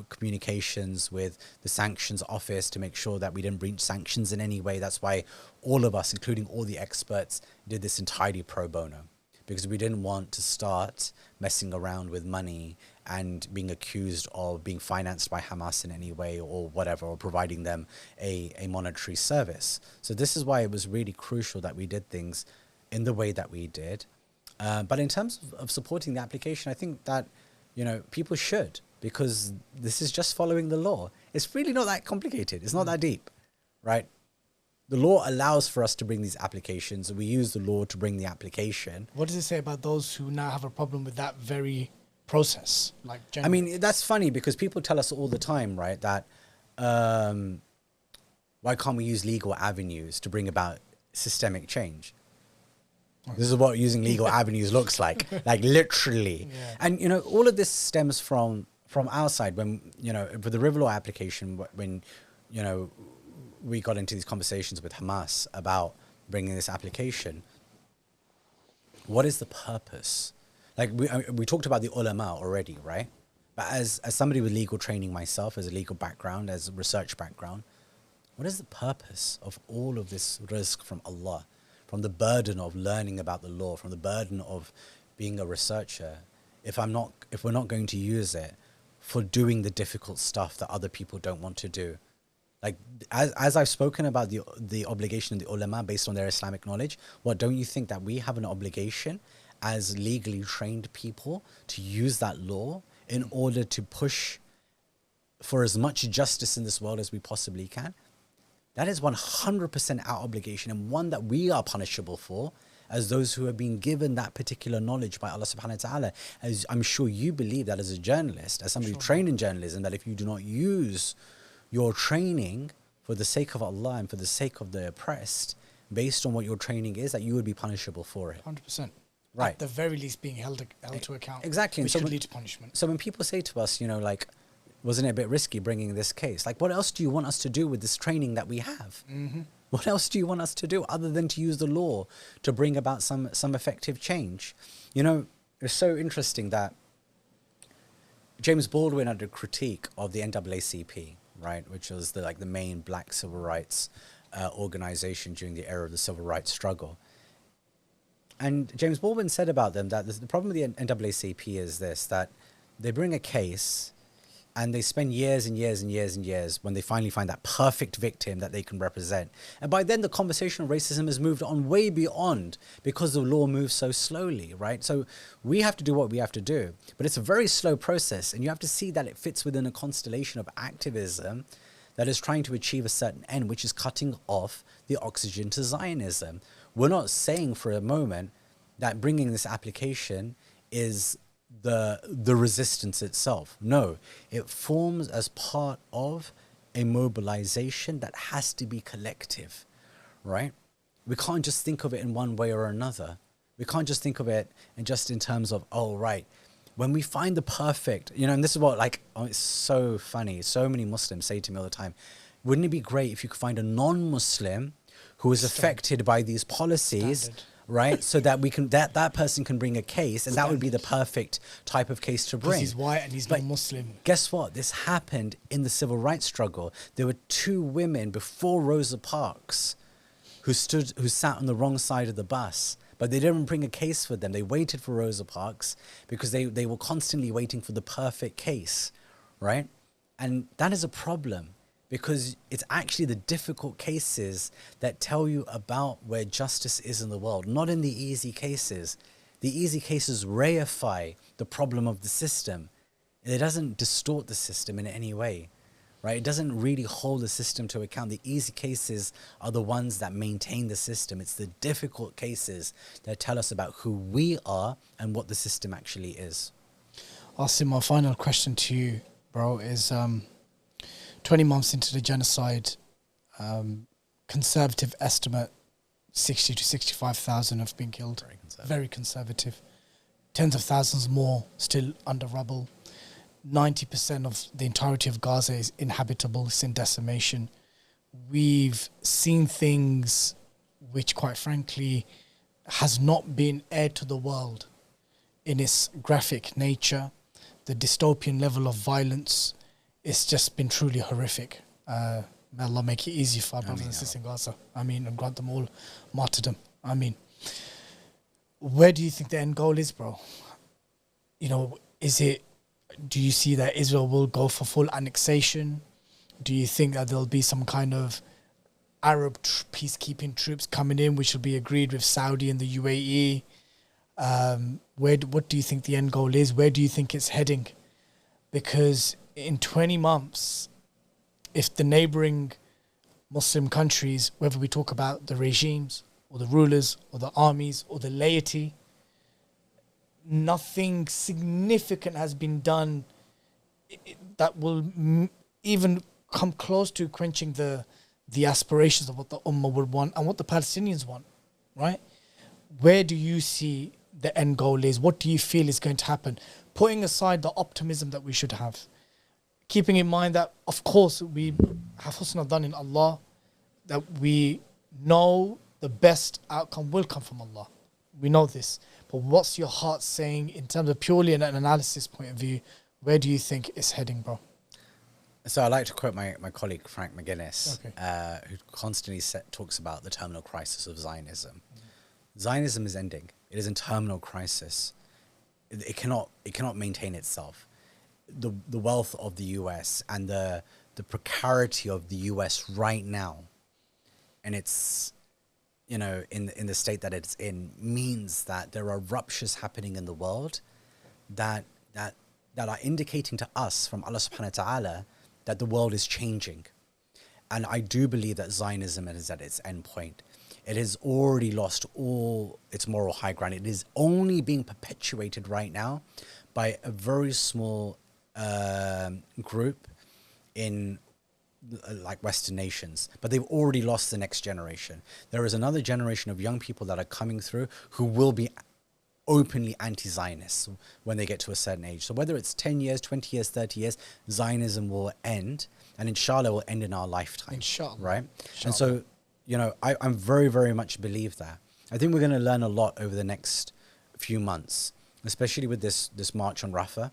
communications with the sanctions office to make sure that we didn't breach sanctions in any way. That's why all of us, including all the experts, did this entirely pro bono, because we didn't want to start messing around with money and being accused of being financed by Hamas in any way or whatever, or providing them a monetary service. So this is why it was really crucial that we did things in the way that we did. But in terms of supporting the application, I think that, you know, people should, because this is just following the law. It's really not that complicated. It's not that deep, right? The law allows for us to bring these applications. We use the law to bring the application. What does it say about those who now have a problem with that very process? Like, I mean, that's funny, because people tell us all the time, right, that why can't we use legal avenues to bring about systemic change? Okay. This is what using legal avenues looks like literally. Yeah. And, you know, all of this stems from our side. When, you know, for the Riverway application, when, you know, we got into these conversations with Hamas about bringing this application, what is the purpose? Like, we talked about the ulama already, right? But as somebody with legal training myself, as a legal background, as a research background, what is the purpose of all of this rizq from Allah, from the burden of learning about the law, from the burden of being a researcher, if we're not going to use it for doing the difficult stuff that other people don't want to do? Like, as I've spoken about the obligation of the ulama based on their Islamic knowledge, don't you think that we have an obligation as legally trained people to use that law in order to push for as much justice in this world as we possibly can? That is 100% our obligation, and one that we are punishable for as those who have been given that particular knowledge by Allah subhanahu wa ta'ala. As I'm sure you believe that as a journalist, as somebody trained in journalism, that if you do not use your training for the sake of Allah and for the sake of the oppressed, based on what your training is, that you would be punishable for it. 100%. Right. At the very least, being held to account. Exactly. Which could lead to punishment. So when people say to us, you know, like, wasn't it a bit risky bringing this case? Like, what else do you want us to do with this training that we have? Mm-hmm. What else do you want us to do other than to use the law to bring about some effective change? You know, it's so interesting that James Baldwin had a critique of the NAACP, right, which was the main black civil rights organization during the era of the civil rights struggle. And James Baldwin said about them that the problem with the NAACP is this, that they bring a case and they spend years and years and years and years when they finally find that perfect victim that they can represent. And by then the conversation of racism has moved on way beyond, because the law moves so slowly, right? So we have to do what we have to do, but it's a very slow process, and you have to see that it fits within a constellation of activism that is trying to achieve a certain end, which is cutting off the oxygen to Zionism. We're not saying for a moment that bringing this application is the resistance itself. No, it forms as part of a mobilization that has to be collective, right? We can't just think of it in one way or another. We can't just think of it in terms of, oh, right, when we find the perfect, and this is what, like, oh, it's so funny. So many Muslims say to me all the time, wouldn't it be great if you could find a non-Muslim who is affected by these policies, right? So that we can, that person can bring a case, and that would be the perfect type of case to bring. Because he's white and he's not Muslim. Guess what? This happened in the civil rights struggle. There were 2 women before Rosa Parks who sat on the wrong side of the bus. But they didn't bring a case for them. They waited for Rosa Parks because they were constantly waiting for the perfect case, right? And that is a problem, because it's actually the difficult cases that tell you about where justice is in the world, not in the easy cases. The easy cases reify the problem of the system. It doesn't distort the system in any way. Right? It doesn't really hold the system to account. The easy cases are the ones that maintain the system. It's the difficult cases that tell us about who we are and what the system actually is. Asim, my final question to you, bro, is 20 months into the genocide, conservative estimate, 60 to 65,000 have been killed. Very conservative. Tens of thousands more still under rubble. 90% of the entirety of Gaza is inhabitable, it's in decimation. We've seen things which, quite frankly, has not been aired to the world in its graphic nature. The dystopian level of violence, it's just been truly horrific. May Allah make it easy for our brothers and sisters in Gaza. And grant them all martyrdom. Where do you think the end goal is, bro? Do you see that Israel will go for full annexation? Do you think that there'll be some kind of Arab peacekeeping troops coming in, which will be agreed with Saudi and the UAE? What do you think the end goal is? Where do you think it's heading? Because in 20 months, if the neighboring Muslim countries, whether we talk about the regimes or the rulers or the armies or the laity, nothing significant has been done that will even come close to quenching the aspirations of what the Ummah would want and what the Palestinians want, right? Where do you see the end goal is? What do you feel is going to happen? Putting aside the optimism that we should have, keeping in mind that, of course, we have husn dhan in Allah, that we know the best outcome will come from Allah. We know this. But what's your heart saying in terms of purely an analysis point of view? Where do you think it's heading, bro? So I like to quote my colleague Frank McGuinness, who constantly talks about the terminal crisis of Zionism. Zionism is ending. It is in terminal crisis. It cannot maintain itself. The wealth of the US and the precarity of the US right now, and it's in the state that it's in, means that there are ruptures happening in the world that are indicating to us from Allah subhanahu wa ta'ala that the world is changing. And I do believe that Zionism is at its end point. It has already lost all its moral high ground. It is only being perpetuated right now by a very small group in like Western nations, but they've already lost the next generation. There is another generation of young people that are coming through who will be openly anti-Zionists when they get to a certain age. So whether it's 10 years, 20 years, 30 years, Zionism will end, and inshallah will end in our lifetime. Inshallah. Right? Inshallah. And so, I'm very, very much believe that. I think we're going to learn a lot over the next few months, especially with this march on Rafah.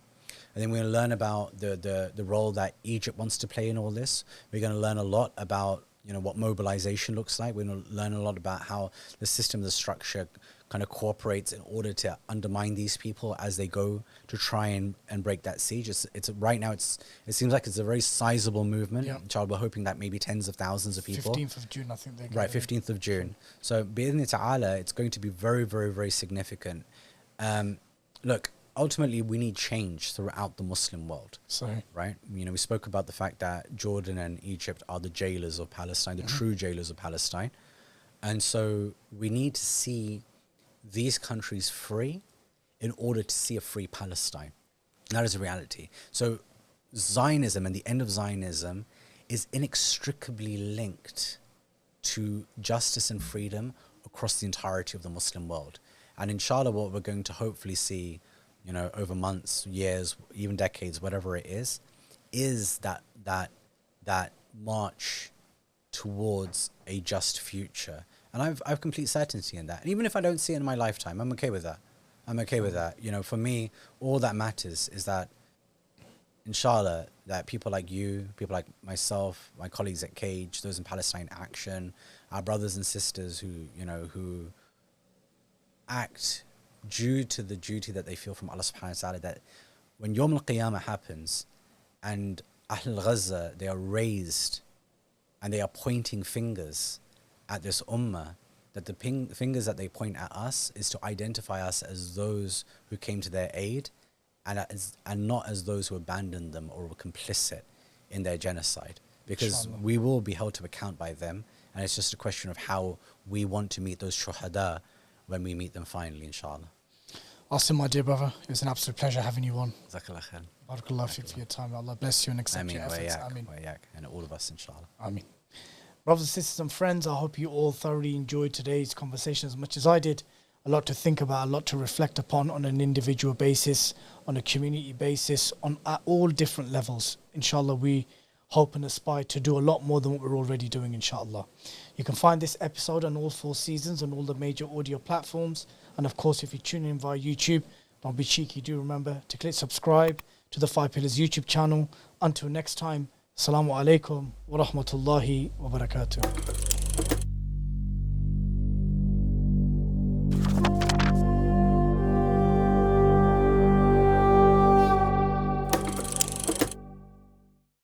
I think we're going to learn about the role that Egypt wants to play in all this. We're going to learn a lot about what mobilization looks like. We're going to learn a lot about how the system, the structure kind of cooperates in order to undermine these people as they go to try and break that siege. It's right now it seems like it's a very sizable movement. Yeah. Child, we're hoping that maybe tens of thousands of people. 15th of June, I think they're right. 15th of June. So bi'idhni ta'ala, it's going to be very, very, very significant. Look, ultimately, we need change throughout the Muslim world. Sorry. Right? We spoke about the fact that Jordan and Egypt are the jailers of Palestine, the true jailers of Palestine. And so we need to see these countries free in order to see a free Palestine. That is a reality. So Zionism and the end of Zionism is inextricably linked to justice and freedom across the entirety of the Muslim world. And inshallah, what we're going to hopefully see, you know, over months, years, even decades, whatever it is that march towards a just future. And I've complete certainty in that. And even if I don't see it in my lifetime, I'm okay with that. I'm okay with that. You know, for me, all that matters is that, inshallah, that people like you, people like myself, my colleagues at Cage, those in Palestine Action, our brothers and sisters who, you know, who act due to the duty that they feel from Allah subhanahu wa ta'ala, that when Yawm al-Qiyamah happens and Ahl Gaza, they are raised and they are pointing fingers at this ummah, that the fingers that they point at us is to identify us as those who came to their aid and not as those who abandoned them or were complicit in their genocide. Because Inshallah. we will be held to account by them, and it's just a question of how we want to meet those shuhada when we meet them finally, inshallah. Asim, my dear brother, it was an absolute pleasure having you on. Jazakallah khair. Barakallah fiik for your time. Allah bless you and accept Ameen, your wa efforts. iyyak, Ameen. wa iyyak, and all of us, inshallah. Ameen. Brothers, sisters and friends, I hope you all thoroughly enjoyed today's conversation as much as I did. A lot to think about, a lot to reflect upon on an individual basis, on a community basis, at all different levels. Inshallah, we hope and aspire to do a lot more than what we're already doing, inshallah. You can find this episode on all 4 seasons on all the major audio platforms. And of course, if you tune in via YouTube, don't be cheeky, do remember to click subscribe to the 5 Pillars YouTube channel. Until next time, Assalamu alaikum wa rahmatullahi wa barakatuh.